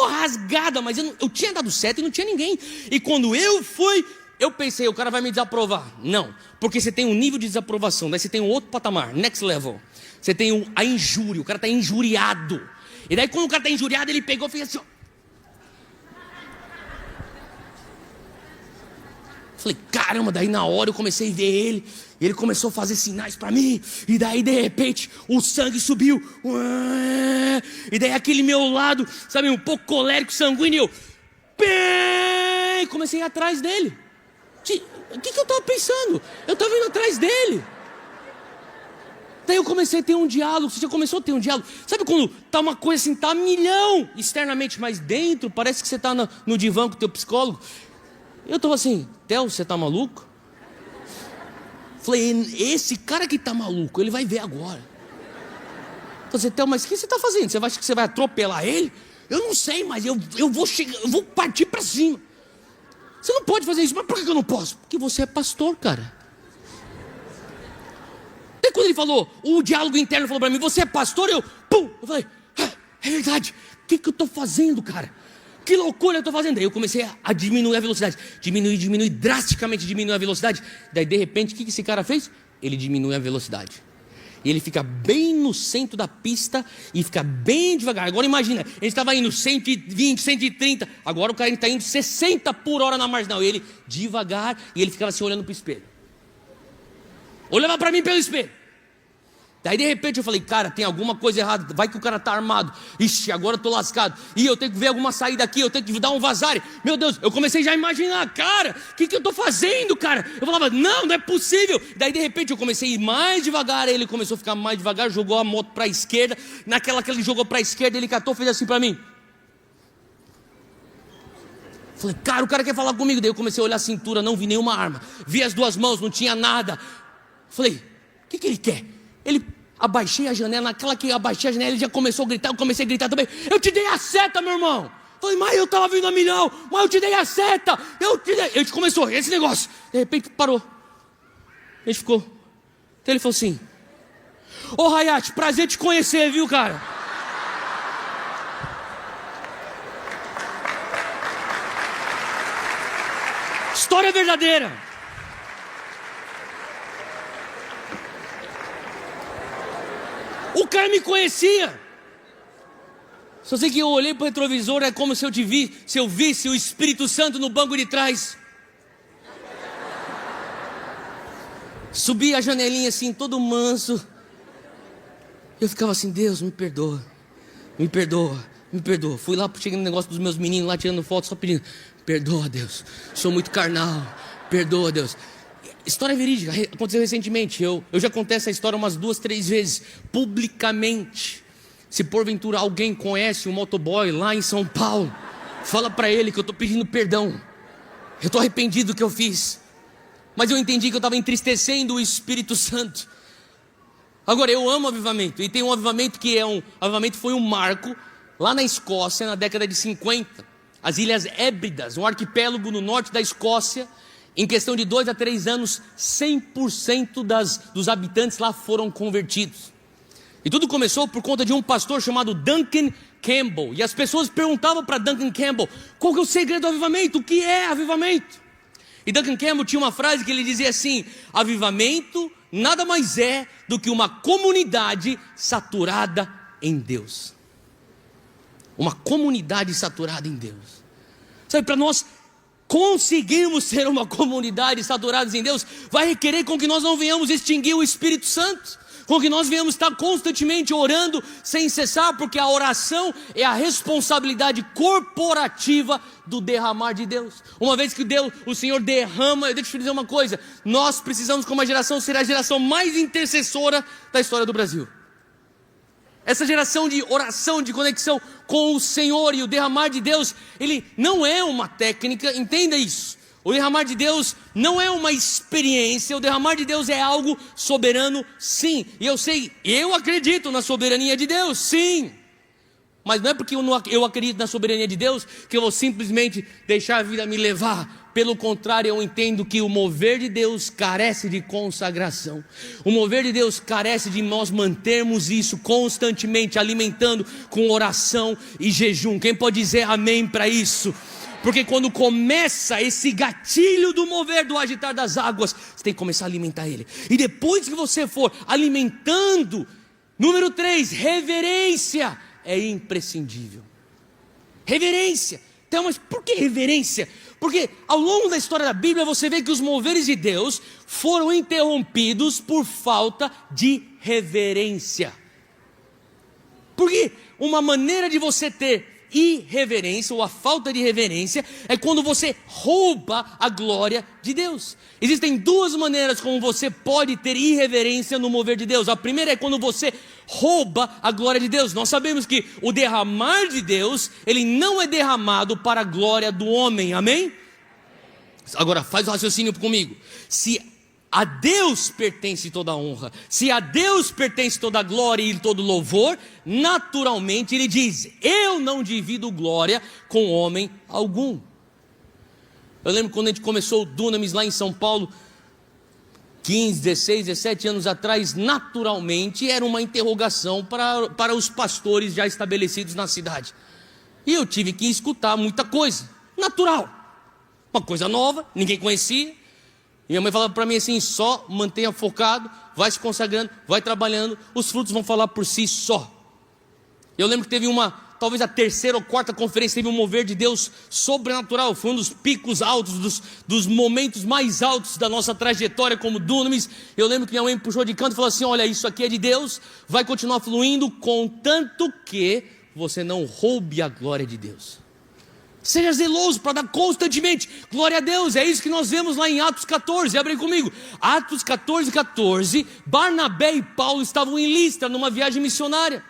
rasgada, mas eu tinha dado certo e não tinha ninguém. E quando eu fui, eu pensei, o cara vai me desaprovar. Não, porque você tem um nível de desaprovação, daí você tem um outro patamar, next level. Você tem a injúria, o cara está injuriado. E daí quando o cara está injuriado, ele pegou e fez assim, Falei, caramba, daí na hora eu comecei a ver ele. E ele começou a fazer sinais para mim. E daí de repente o sangue subiu. E daí aquele meu lado, sabe, um pouco colérico, sanguíneo. Comecei a ir atrás dele. O que eu estava pensando? Eu estava indo atrás dele. Daí eu comecei a ter um diálogo. Você já começou a ter um diálogo? Sabe quando tá uma coisa assim, tá a milhão externamente, mas dentro parece que você tá no divã com o teu psicólogo. Eu tô assim, Theo, você tá maluco? Falei, esse cara que tá maluco, ele vai ver agora. Falei, Theo, mas o que você tá fazendo? Você acha que você vai atropelar ele? Eu não sei, mas eu vou chegar, eu vou partir pra cima. Você não pode fazer isso. Mas por que eu não posso? Porque você é pastor, cara. Daí quando ele falou, o diálogo interno falou pra mim, você é pastor? Eu falei, é verdade. O que eu tô fazendo, cara? Que loucura eu tô fazendo. Daí eu comecei a diminuir a velocidade. Diminuir, drasticamente diminuir a velocidade. Daí de repente, o que esse cara fez? Ele diminuiu a velocidade. E ele fica bem no centro da pista e fica bem devagar. Agora imagina, ele estava indo 120, 130, agora o cara está indo 60 por hora na marginal. E ele devagar, e ele ficava assim olhando para o espelho. Olhava para mim pelo espelho. Daí de repente eu falei, cara, tem alguma coisa errada. Vai que o cara está armado. Ixi, agora eu estou lascado. E eu tenho que ver alguma saída aqui, eu tenho que dar um vazare. Meu Deus, eu comecei já a imaginar, cara, o que eu estou fazendo, cara? Eu falava, não é possível. Daí de repente eu comecei a ir mais devagar. Ele começou a ficar mais devagar, jogou a moto para a esquerda. Naquela que ele jogou para a esquerda, ele catou, fez assim para mim. Falei, cara, o cara quer falar comigo. Daí eu comecei a olhar a cintura, não vi nenhuma arma. Vi as duas mãos, não tinha nada. Falei, o que ele quer? Ele, abaixei a janela, naquela que eu abaixei a janela, ele já começou a gritar, eu comecei a gritar também. Eu te dei a seta, meu irmão. Falei, mas eu estava vindo a milhão, mas eu te dei a seta. Ele começou, esse negócio. De repente parou. A gente ficou. Então ele falou assim, ô Hayat, prazer te conhecer, viu, cara? História verdadeira. O cara me conhecia. Só sei que eu olhei para o retrovisor, é como se eu visse o Espírito Santo no banco de trás. Subi a janelinha assim, todo manso. Eu ficava assim, Deus, me perdoa. Me perdoa, me perdoa. Fui lá, cheguei no negócio dos meus meninos lá, tirando foto, só pedindo, perdoa, Deus, sou muito carnal. Perdoa, Deus. História verídica, aconteceu recentemente. Eu já contei essa história umas 2, 3 vezes, publicamente. Se porventura alguém conhece um motoboy lá em São Paulo, fala para ele que eu estou pedindo perdão. Eu estou arrependido do que eu fiz. Mas eu entendi que eu estava entristecendo o Espírito Santo. Agora, eu amo avivamento. E tem um avivamento que avivamento foi um marco lá na Escócia, na década de 50. As Ilhas Hébridas, um arquipélago no norte da Escócia. Em questão de 2 a 3 anos, 100% dos habitantes lá foram convertidos. E tudo começou por conta de um pastor chamado Duncan Campbell. E as pessoas perguntavam para Duncan Campbell, qual que é o segredo do avivamento? O que é avivamento? E Duncan Campbell tinha uma frase que ele dizia assim, avivamento nada mais é do que uma comunidade saturada em Deus. Uma comunidade saturada em Deus. Sabe, para nós conseguirmos ser uma comunidade saturada em Deus, vai requerer com que nós não venhamos extinguir o Espírito Santo, com que nós venhamos estar constantemente orando sem cessar, porque a oração é a responsabilidade corporativa do derramar de Deus. Uma vez que o Senhor derrama, deixa eu te dizer uma coisa, nós precisamos como uma geração ser a geração mais intercessora da história do Brasil. Essa geração de oração, de conexão com o Senhor e o derramar de Deus, ele não é uma técnica, entenda isso. O derramar de Deus não é uma experiência, o derramar de Deus é algo soberano, sim. E eu acredito na soberania de Deus, sim. Mas não é porque eu acredito na soberania de Deus que eu vou simplesmente deixar a vida me levar. Pelo contrário, eu entendo que o mover de Deus carece de consagração. O mover de Deus carece de nós mantermos isso constantemente, alimentando com oração e jejum. Quem pode dizer amém para isso? Porque quando começa esse gatilho do mover, do agitar das águas, você tem que começar a alimentar ele. E depois que você for alimentando, número 3, reverência é imprescindível. Reverência. Então, mas por que reverência? Porque ao longo da história da Bíblia você vê que os moveres de Deus foram interrompidos por falta de reverência. Porque uma maneira de você ter irreverência ou a falta de reverência é quando você rouba a glória de Deus. Existem 2 maneiras como você pode ter irreverência no mover de Deus. A primeira é quando você rouba a glória de Deus. Nós sabemos que o derramar de Deus, ele não é derramado para a glória do homem, amém? Agora faz o raciocínio comigo. Se a Deus pertence toda a honra, se a Deus pertence toda a glória e todo louvor, naturalmente ele diz, eu não divido glória com homem algum. Eu lembro quando a gente começou o Dunamis lá em São Paulo, 15, 16, 17 anos atrás, naturalmente era uma interrogação para os pastores já estabelecidos na cidade. E eu tive que escutar muita coisa, natural, uma coisa nova, ninguém conhecia. E minha mãe falava para mim assim: só mantenha focado, vai se consagrando, vai trabalhando, os frutos vão falar por si só. Eu lembro que teve talvez a terceira ou quarta conferência, teve um mover de Deus sobrenatural. Foi um dos picos altos, dos momentos mais altos da nossa trajetória como Dunamis. Eu lembro que minha mãe me puxou de canto e falou assim: olha, isso aqui é de Deus, vai continuar fluindo, contanto que você não roube a glória de Deus. Seja zeloso para dar constantemente glória a Deus. É isso que nós vemos lá em Atos 14, abre comigo. Atos 14, Barnabé e Paulo estavam em Listra, numa viagem missionária.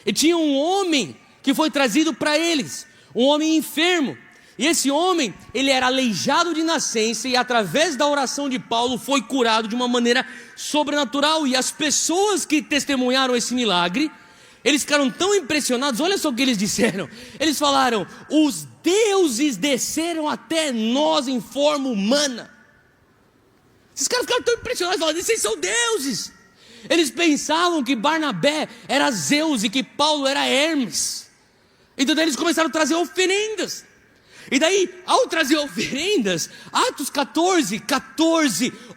E tinha um homem que foi trazido para eles, um homem enfermo. E esse homem, ele era aleijado de nascença, e através da oração de Paulo foi curado de uma maneira sobrenatural. E as pessoas que testemunharam esse milagre, eles ficaram tão impressionados. Olha só o que eles disseram. Eles falaram: os deuses desceram até nós em forma humana. Esses caras ficaram tão impressionados, falaram: vocês são deuses. Eles pensavam que Barnabé era Zeus e que Paulo era Hermes. Então daí eles começaram a trazer oferendas. E daí, ao trazer oferendas, Atos 14,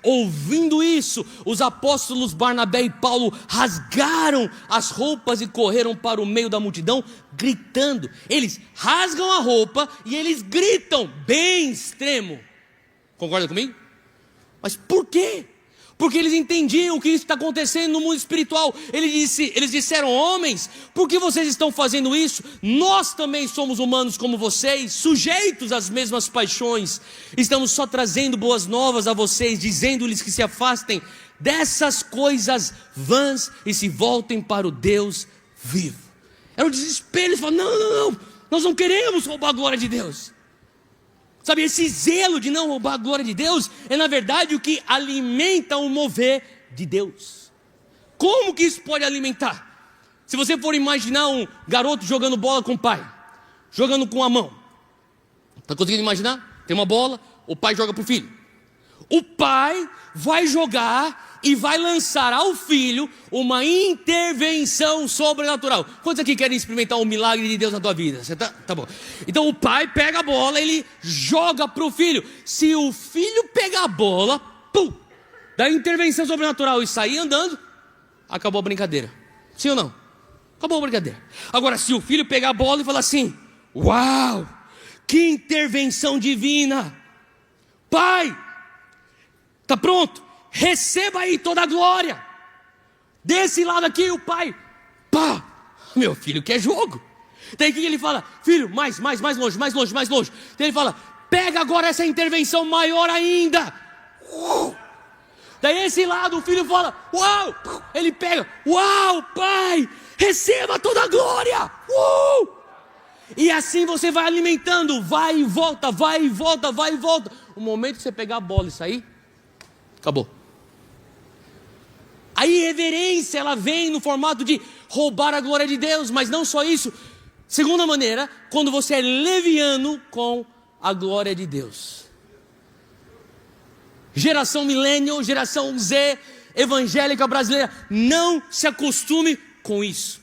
ouvindo isso, os apóstolos Barnabé e Paulo rasgaram as roupas e correram para o meio da multidão, gritando. Eles rasgam a roupa e eles gritam, bem extremo. Concorda comigo? Mas por quê? Porque eles entendiam o que está acontecendo no mundo espiritual. Eles disseram: homens, por que vocês estão fazendo isso? Nós também somos humanos como vocês, sujeitos às mesmas paixões. Estamos só trazendo boas novas a vocês, dizendo-lhes que se afastem dessas coisas vãs e se voltem para o Deus vivo. Era o desespero. Eles falaram: não, nós não queremos roubar a glória de Deus. Sabe, esse zelo de não roubar a glória de Deus é na verdade o que alimenta o mover de Deus. Como que isso pode alimentar? Se você for imaginar um garoto jogando bola com o pai, jogando com a mão, está conseguindo imaginar? Tem uma bola, o pai joga para o filho. O pai vai jogar e vai lançar ao filho uma intervenção sobrenatural. Quantos aqui querem experimentar o milagre de Deus na tua vida? Você tá bom. Então o pai pega a bola, ele joga para o filho. Se o filho pegar a bola, pum, da intervenção sobrenatural e sair andando, acabou a brincadeira. Sim ou não? Acabou a brincadeira. Agora, se o filho pegar a bola e falar assim: uau, que intervenção divina! Pai, tá pronto? Receba aí toda a glória. Desse lado aqui o pai, pá, meu filho quer jogo. Daí o que ele fala? Filho, mais longe. Daí ele fala: pega agora essa intervenção maior ainda. Daí esse lado o filho fala: uau. Ele pega: uau, pai, receba toda a glória. E assim você vai alimentando, vai e volta. O momento que você pegar a bola e sair, acabou. A irreverência, ela vem no formato de roubar a glória de Deus. Mas não só isso. Segunda maneira, quando você é leviano com a glória de Deus. Geração millennial, geração Z, evangélica brasileira, não se acostume com isso.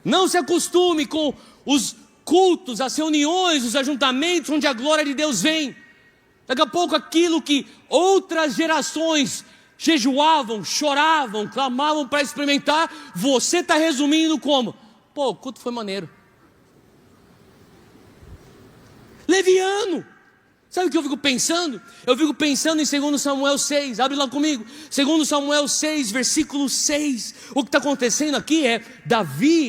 Não se acostume com os cultos, as reuniões, os ajuntamentos onde a glória de Deus vem. Daqui a pouco aquilo que outras gerações jejuavam, choravam, clamavam para experimentar, você está resumindo como: pô, o culto foi maneiro. Leviano. Sabe o que eu fico pensando? Eu fico pensando em 2 Samuel 6, abre lá comigo. 2 Samuel 6, versículo 6. O que está acontecendo aqui é, Davi,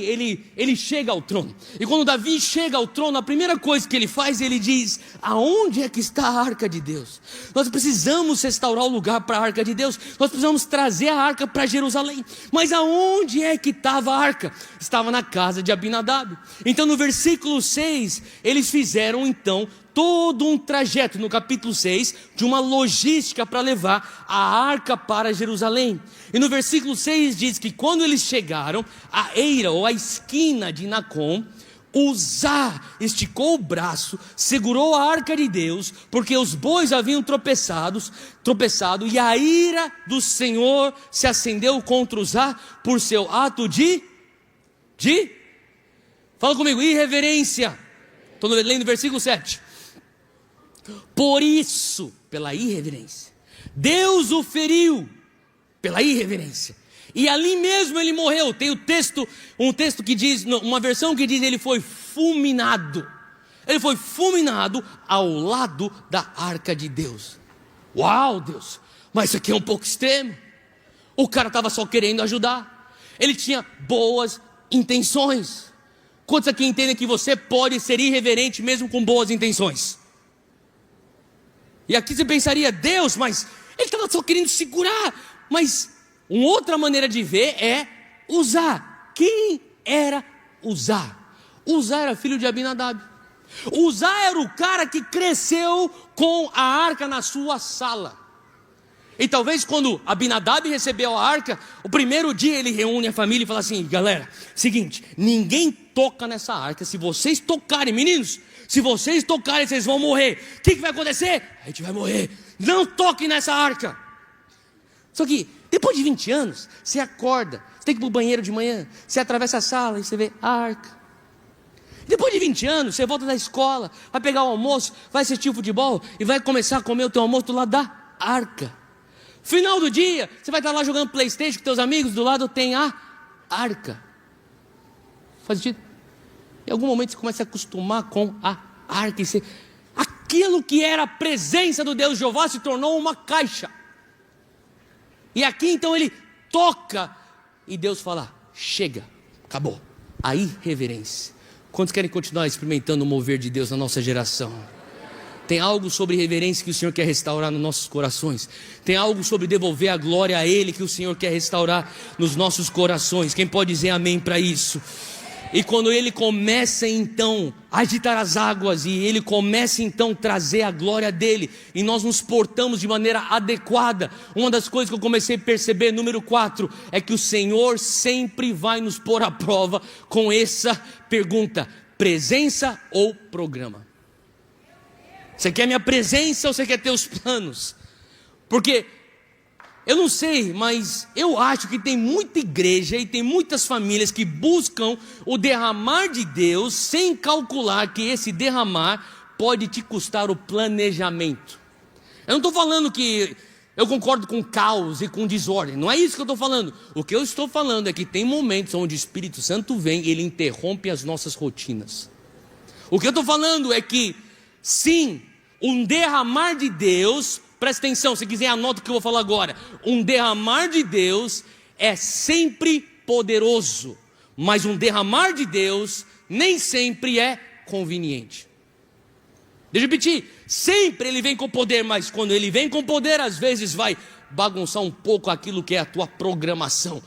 ele chega ao trono. E quando Davi chega ao trono, a primeira coisa que ele faz, ele diz: aonde é que está a arca de Deus? Nós precisamos restaurar o lugar para a arca de Deus. Nós precisamos trazer a arca para Jerusalém. Mas aonde é que estava a arca? Estava na casa de Abinadab. Então no versículo 6, eles fizeram então todo um trajeto, no capítulo 6, de uma logística para levar a arca para Jerusalém. E no versículo 6 diz que quando eles chegaram à eira ou à esquina de Nacon, Uzá esticou o braço, segurou a arca de Deus, porque os bois haviam tropeçado, e a ira do Senhor se acendeu contra Uzá por seu ato de fala comigo, irreverência. Estou lendo o versículo 7. Por isso, pela irreverência, Deus o feriu pela irreverência. E ali mesmo ele morreu. Tem um texto que diz, uma versão que diz ele foi fulminado. Ele foi fulminado ao lado da arca de Deus. Uau, Deus, mas isso aqui é um pouco extremo. O cara estava só querendo ajudar. Ele tinha boas intenções. Quantos aqui entendem que você pode ser irreverente mesmo com boas intenções? E aqui você pensaria, Deus, mas ele estava só querendo segurar. Mas uma outra maneira de ver é Uzá. Quem era Uzá? Uzá era filho de Abinadab. Uzá era o cara que cresceu com a arca na sua sala. E talvez quando Abinadab recebeu a arca, o primeiro dia ele reúne a família e fala assim: galera, seguinte, ninguém toca nessa arca. Se vocês tocarem, meninos, se vocês tocarem, vocês vão morrer. O que vai acontecer? A gente vai morrer. Não toquem nessa arca. Só que depois de 20 anos, você acorda, você tem que ir para o banheiro de manhã, você atravessa a sala e você vê a arca. Depois de 20 anos, você volta da escola, vai pegar o almoço, vai assistir o futebol e vai começar a comer o teu almoço do lado da arca. Final do dia, você vai estar lá jogando PlayStation com teus amigos, do lado tem a arca. Faz sentido? Em algum momento você começa a acostumar com a arca. E aquilo que era a presença do Deus Jeová se tornou uma caixa. E aqui então ele toca e Deus fala: chega, acabou. A irreverência. Quantos querem continuar experimentando o mover de Deus na nossa geração? Tem algo sobre reverência que o Senhor quer restaurar nos nossos corações. Tem algo sobre devolver a glória a Ele que o Senhor quer restaurar nos nossos corações. Quem pode dizer amém para isso? E quando Ele começa então a agitar as águas, e Ele começa então a trazer a glória dEle, e nós nos portamos de maneira adequada, uma das coisas que eu comecei a perceber, número 4, é que o Senhor sempre vai nos pôr à prova com essa pergunta: presença ou programa? Você quer minha presença ou você quer teus planos? Porque eu não sei, mas eu acho que tem muita igreja e tem muitas famílias que buscam o derramar de Deus sem calcular que esse derramar pode te custar o planejamento. Eu não estou falando que eu concordo com caos e com desordem, não é isso que eu estou falando. O que eu estou falando é que tem momentos onde o Espírito Santo vem e ele interrompe as nossas rotinas. O que eu estou falando é que sim, um derramar de Deus, presta atenção, se quiser anota o que eu vou falar agora. Um derramar de Deus é sempre poderoso, mas um derramar de Deus nem sempre é conveniente. Deixa eu repetir, sempre ele vem com poder, mas quando ele vem com poder, às vezes vai bagunçar um pouco aquilo que é a tua programação.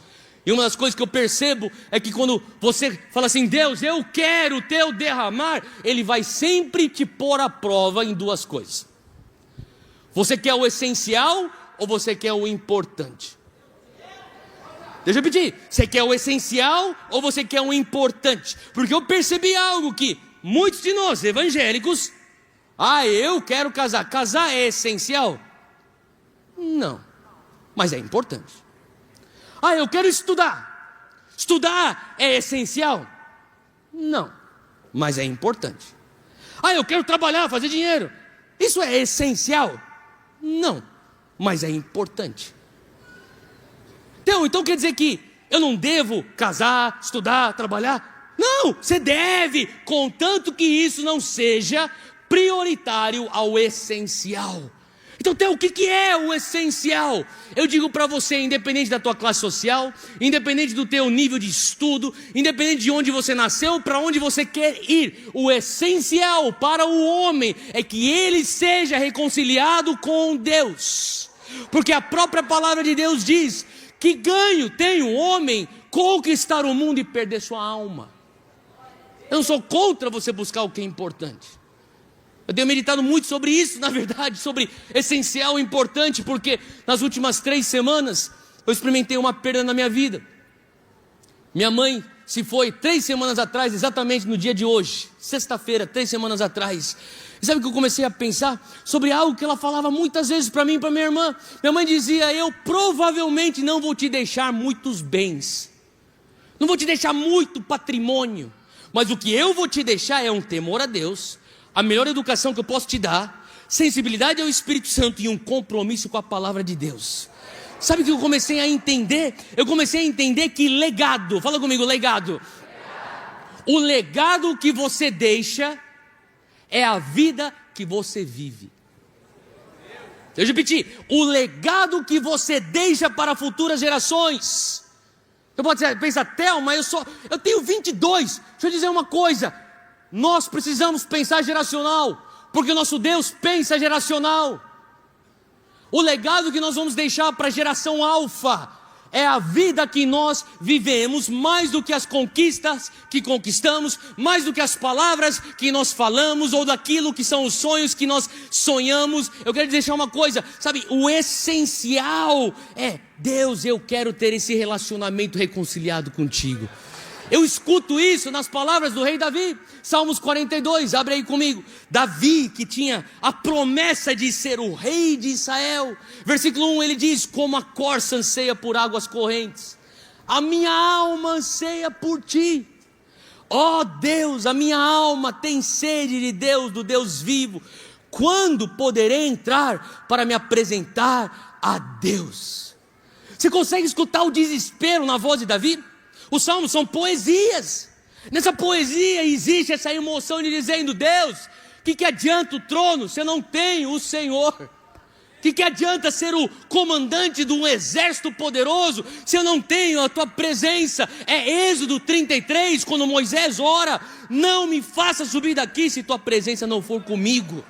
E uma das coisas que eu percebo é que quando você fala assim: Deus, eu quero o teu derramar, Ele vai sempre te pôr à prova em duas coisas. Você quer o essencial ou você quer o importante? Deixa eu repetir, você quer o essencial ou você quer o importante? Porque eu percebi algo que muitos de nós evangélicos: eu quero casar. Casar é essencial? Não, mas é importante. Eu quero estudar. Estudar é essencial? Não, mas é importante. Eu quero trabalhar, fazer dinheiro. Isso é essencial? Não, mas é importante. Então quer dizer que eu não devo casar, estudar, trabalhar? Não, você deve, contanto que isso não seja prioritário ao essencial. Então, o que é o essencial? Eu digo para você, independente da tua classe social, independente do teu nível de estudo, independente de onde você nasceu, para onde você quer ir, o essencial para o homem é que ele seja reconciliado com Deus. Porque a própria palavra de Deus diz: que ganho tem o homem conquistar o mundo e perder sua alma. Eu não sou contra você buscar o que é importante. Eu tenho meditado muito sobre isso, na verdade, sobre essencial e importante, porque nas últimas 3 semanas eu experimentei uma perda na minha vida. Minha mãe se foi 3 semanas atrás, exatamente no dia de hoje, sexta-feira, 3 semanas atrás. E sabe o que eu comecei a pensar? Sobre algo que ela falava muitas vezes para mim e para minha irmã. Minha mãe dizia: eu provavelmente não vou te deixar muitos bens, não vou te deixar muito patrimônio, mas o que eu vou te deixar é um temor a Deus. A melhor educação que eu posso te dar, sensibilidade ao Espírito Santo e um compromisso com a palavra de Deus. Sabe o que eu comecei a entender? Eu comecei a entender que legado, fala comigo, legado. O legado que você deixa é a vida que você vive. Eu repeti, o legado que você deixa para futuras gerações. Eu posso pensar, Thelma, eu tenho 22. Deixa eu dizer uma coisa, nós precisamos pensar geracional, porque o nosso Deus pensa geracional. O legado que nós vamos deixar para a geração alfa é a vida que nós vivemos, mais do que as conquistas que conquistamos, mais do que as palavras que nós falamos, ou daquilo que são os sonhos que nós sonhamos. Eu quero deixar uma coisa, sabe, o essencial é: Deus, eu quero ter esse relacionamento reconciliado contigo. Eu escuto isso nas palavras do rei Davi, Salmos 42, abre aí comigo. Davi, que tinha a promessa de ser o rei de Israel. Versículo 1, ele diz: como a corça anseia por águas correntes, a minha alma anseia por ti. Ó Deus, a minha alma tem sede de Deus, do Deus vivo. Quando poderei entrar para me apresentar a Deus? Você consegue escutar o desespero na voz de Davi? Os salmos são poesias. Nessa poesia existe essa emoção de dizendo: Deus, o que adianta o trono se eu não tenho o Senhor? O que adianta ser o comandante de um exército poderoso se eu não tenho a tua presença? É Êxodo 33, quando Moisés ora: não me faça subir daqui se tua presença não for comigo.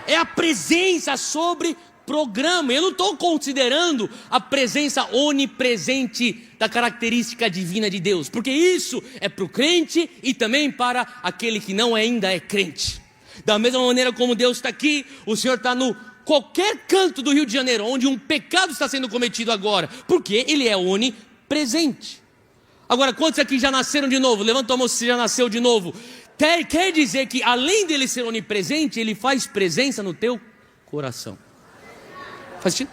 É a presença sobre programa. Eu não estou considerando a presença onipresente da característica divina de Deus, porque isso é para o crente e também para aquele que não ainda é crente. Da mesma maneira como Deus está aqui, o Senhor está no qualquer canto do Rio de Janeiro onde um pecado está sendo cometido agora, porque Ele é onipresente. Agora, quantos aqui já nasceram de novo? Levanta a mão se você já nasceu de novo. Quer dizer que além dele ser onipresente, Ele faz presença no teu coração. Faz sentido?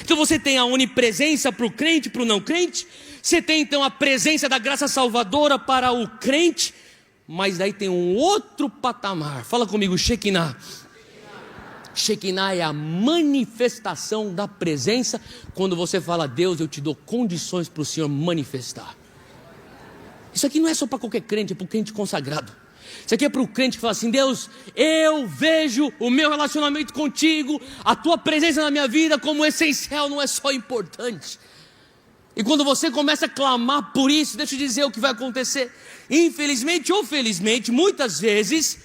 Então você tem a onipresença para o crente e para o não crente. Você tem então a presença da graça salvadora para o crente. Mas daí tem um outro patamar. Fala comigo, Shekinah. Shekinah é a manifestação da presença. Quando você fala: Deus, eu te dou condições para o Senhor manifestar. Isso aqui não é só para qualquer crente, é para o crente consagrado. Isso aqui é para o crente que fala assim: Deus, eu vejo o meu relacionamento contigo, a tua presença na minha vida como essencial, não é só importante. E quando você começa a clamar por isso, deixa eu dizer o que vai acontecer. Infelizmente ou felizmente, muitas vezes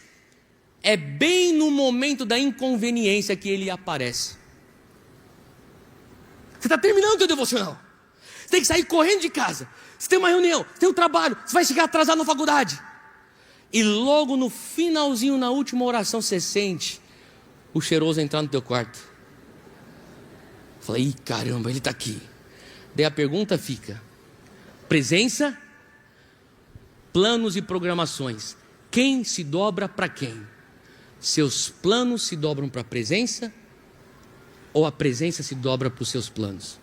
é bem no momento da inconveniência que ele aparece. Você está terminando o teu devocional, você tem que sair correndo de casa, você tem uma reunião, você tem um trabalho, você vai chegar atrasado na faculdade. E logo no finalzinho, na última oração, você sente o cheiroso entrar no teu quarto. Fala: ih, caramba, ele está aqui. Daí a pergunta fica: presença, planos e programações. Quem se dobra para quem? Seus planos se dobram para a presença, ou a presença se dobra para os seus planos?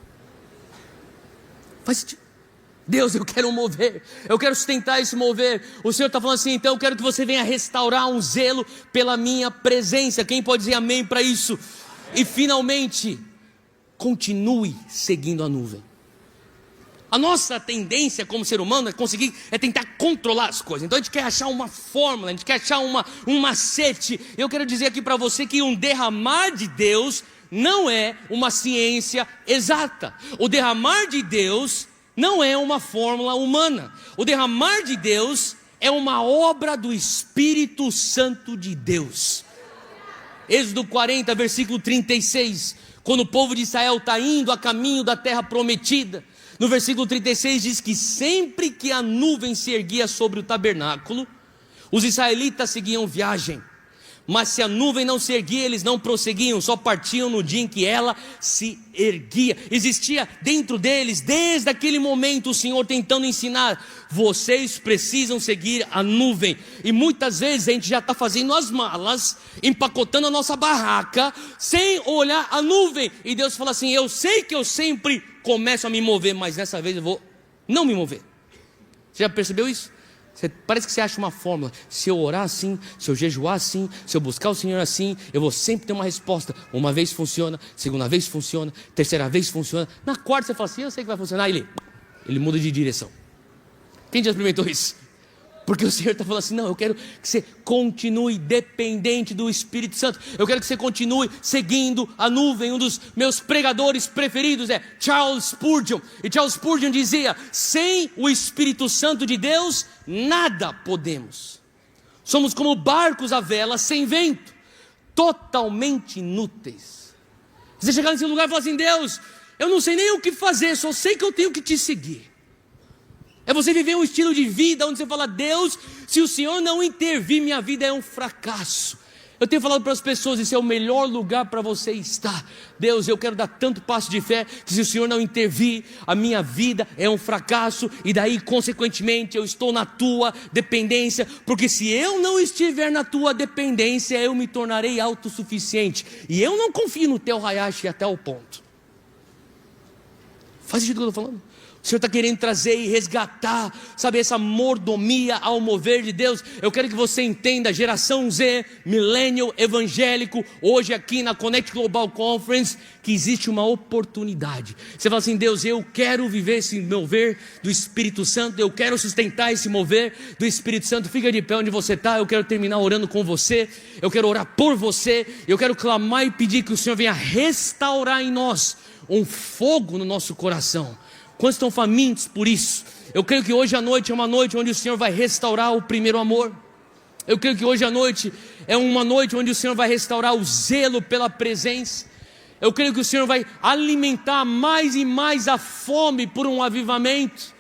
Faz sentido? Deus, eu quero mover, eu quero sustentar esse mover. O Senhor está falando assim: então eu quero que você venha restaurar um zelo pela minha presença. Quem pode dizer amém para isso? E finalmente, continue seguindo a nuvem. A nossa tendência como ser humano é tentar controlar as coisas. Então a gente quer achar uma fórmula, a gente quer achar um macete. Eu quero dizer aqui para você que um derramar de Deus não é uma ciência exata. O derramar de Deus não é uma fórmula humana. O derramar de Deus é uma obra do Espírito Santo de Deus. Êxodo 40, versículo 36. Quando o povo de Israel está indo a caminho da terra prometida, no versículo 36 diz que sempre que a nuvem se erguia sobre o tabernáculo, os israelitas seguiam viagem. Mas se a nuvem não se erguia, eles não prosseguiam, só partiam no dia em que ela se erguia. Existia dentro deles, desde aquele momento, o Senhor tentando ensinar: vocês precisam seguir a nuvem. E muitas vezes a gente já está fazendo as malas, empacotando a nossa barraca, sem olhar a nuvem. E Deus fala assim: eu sei que eu sempre começo a me mover, mas dessa vez eu vou não me mover. Você já percebeu isso? Parece que você acha uma fórmula. Se eu orar assim, se eu jejuar assim, se eu buscar o Senhor assim, eu vou sempre ter uma resposta. Uma vez funciona, segunda vez funciona, terceira vez funciona. Na quarta você fala assim, eu sei que vai funcionar. Ele muda de direção. Quem já experimentou isso? Porque o Senhor está falando assim, não, eu quero que você continue dependente do Espírito Santo. Eu quero que você continue seguindo a nuvem. Um dos meus pregadores preferidos é Charles Spurgeon. E Charles Spurgeon dizia, sem o Espírito Santo de Deus, nada podemos. Somos como barcos à vela, sem vento, totalmente inúteis. Você chegar nesse lugar e falar assim, Deus, eu não sei nem o que fazer, só sei que eu tenho que te seguir. É você viver um estilo de vida onde você fala, Deus, se o Senhor não intervir, minha vida é um fracasso. Eu tenho falado para as pessoas, esse é o melhor lugar para você estar. Deus, eu quero dar tanto passo de fé, que se o Senhor não intervir, a minha vida é um fracasso. E daí, consequentemente, eu estou na tua dependência. Porque se eu não estiver na tua dependência, eu me tornarei autossuficiente. E eu não confio no teu Hayashi até o ponto. Faz sentido o que eu estou falando? O Senhor está querendo trazer e resgatar, sabe, essa mordomia ao mover de Deus. Eu quero que você entenda, geração Z, millennial, evangélico, hoje aqui na Connect Global Conference, que existe uma oportunidade. Você fala assim, Deus, eu quero viver esse mover do Espírito Santo, eu quero sustentar esse mover do Espírito Santo. Fica de pé onde você está, eu quero terminar orando com você, eu quero orar por você, eu quero clamar e pedir que o Senhor venha restaurar em nós um fogo no nosso coração. Quantos estão famintos por isso? Eu creio que hoje à noite é uma noite onde o Senhor vai restaurar o primeiro amor. Eu creio que hoje à noite é uma noite onde o Senhor vai restaurar o zelo pela presença. Eu creio que o Senhor vai alimentar mais e mais a fome por um avivamento.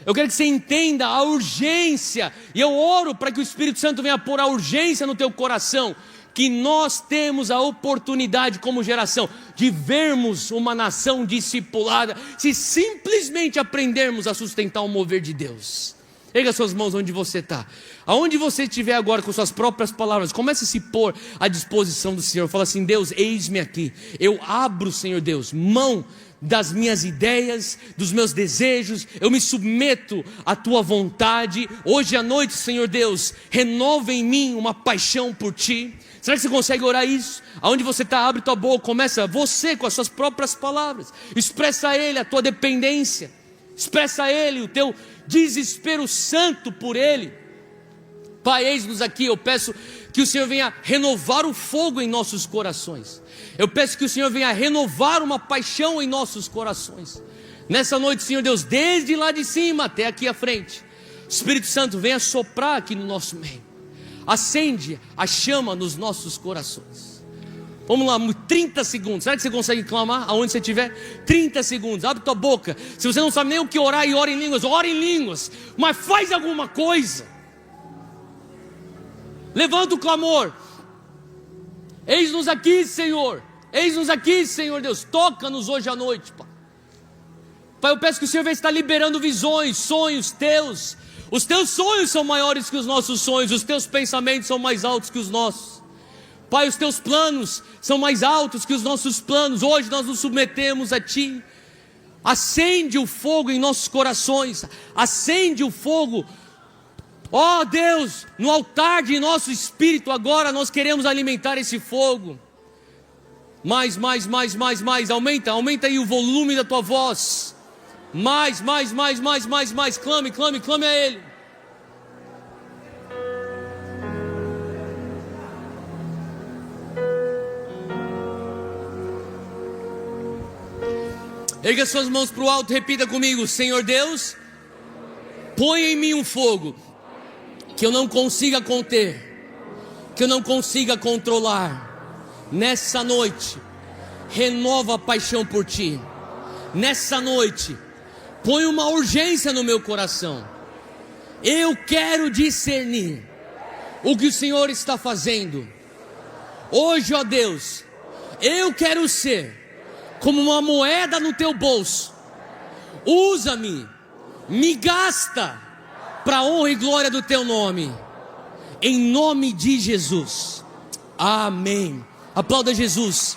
Eu quero que você entenda a urgência. E eu oro para que o Espírito Santo venha pôr a urgência no teu coração. Que nós temos a oportunidade como geração de vermos uma nação discipulada, se simplesmente aprendermos a sustentar o mover de Deus. Erga suas mãos onde você está. Aonde você estiver agora com suas próprias palavras, comece a se pôr à disposição do Senhor. Fala assim, Deus, eis-me aqui. Eu abro, Senhor Deus, mão das minhas ideias, dos meus desejos, eu me submeto à tua vontade. Hoje à noite, Senhor Deus, renova em mim uma paixão por ti. Será que você consegue orar isso? Aonde você está, abre tua boca, começa você com as suas próprias palavras. Expressa a Ele a tua dependência. Expressa a Ele o teu desespero santo por Ele. Pai, eis-nos aqui, eu peço que o Senhor venha renovar o fogo em nossos corações. Eu peço que o Senhor venha renovar uma paixão em nossos corações. Nessa noite, Senhor Deus, desde lá de cima até aqui à frente, Espírito Santo, venha soprar aqui no nosso meio. Acende a chama nos nossos corações. Vamos lá, 30 segundos. Será que você consegue clamar aonde você estiver? 30 segundos, abre tua boca. Se você não sabe nem o que orar, e ora em línguas, ora em línguas. Mas faz alguma coisa. Levanta o clamor. Eis-nos aqui, Senhor. Eis-nos aqui, Senhor Deus. Toca-nos hoje à noite, Pai. Pai, eu peço que o Senhor venha estar liberando visões, sonhos teus. Os teus sonhos são maiores que os nossos sonhos. Os teus pensamentos são mais altos que os nossos. Pai, os teus planos são mais altos que os nossos planos. Hoje nós nos submetemos a Ti. Acende o fogo em nossos corações. Acende o fogo. Ó Deus, no altar de nosso espírito agora nós queremos alimentar esse fogo. Mais. Aumenta aí o volume da tua voz. Mais. Clame a Ele. Erga suas mãos para o alto, repita comigo: Senhor Deus, põe em mim um fogo que eu não consiga conter, que eu não consiga controlar. Nessa noite, renova a paixão por Ti. Nessa noite, põe uma urgência no meu coração. Eu quero discernir o que o Senhor está fazendo. Hoje, ó Deus, eu quero ser como uma moeda no Teu bolso. Usa-me, me gasta para a honra e glória do Teu nome. Em nome de Jesus. Amém. Aplauda Jesus.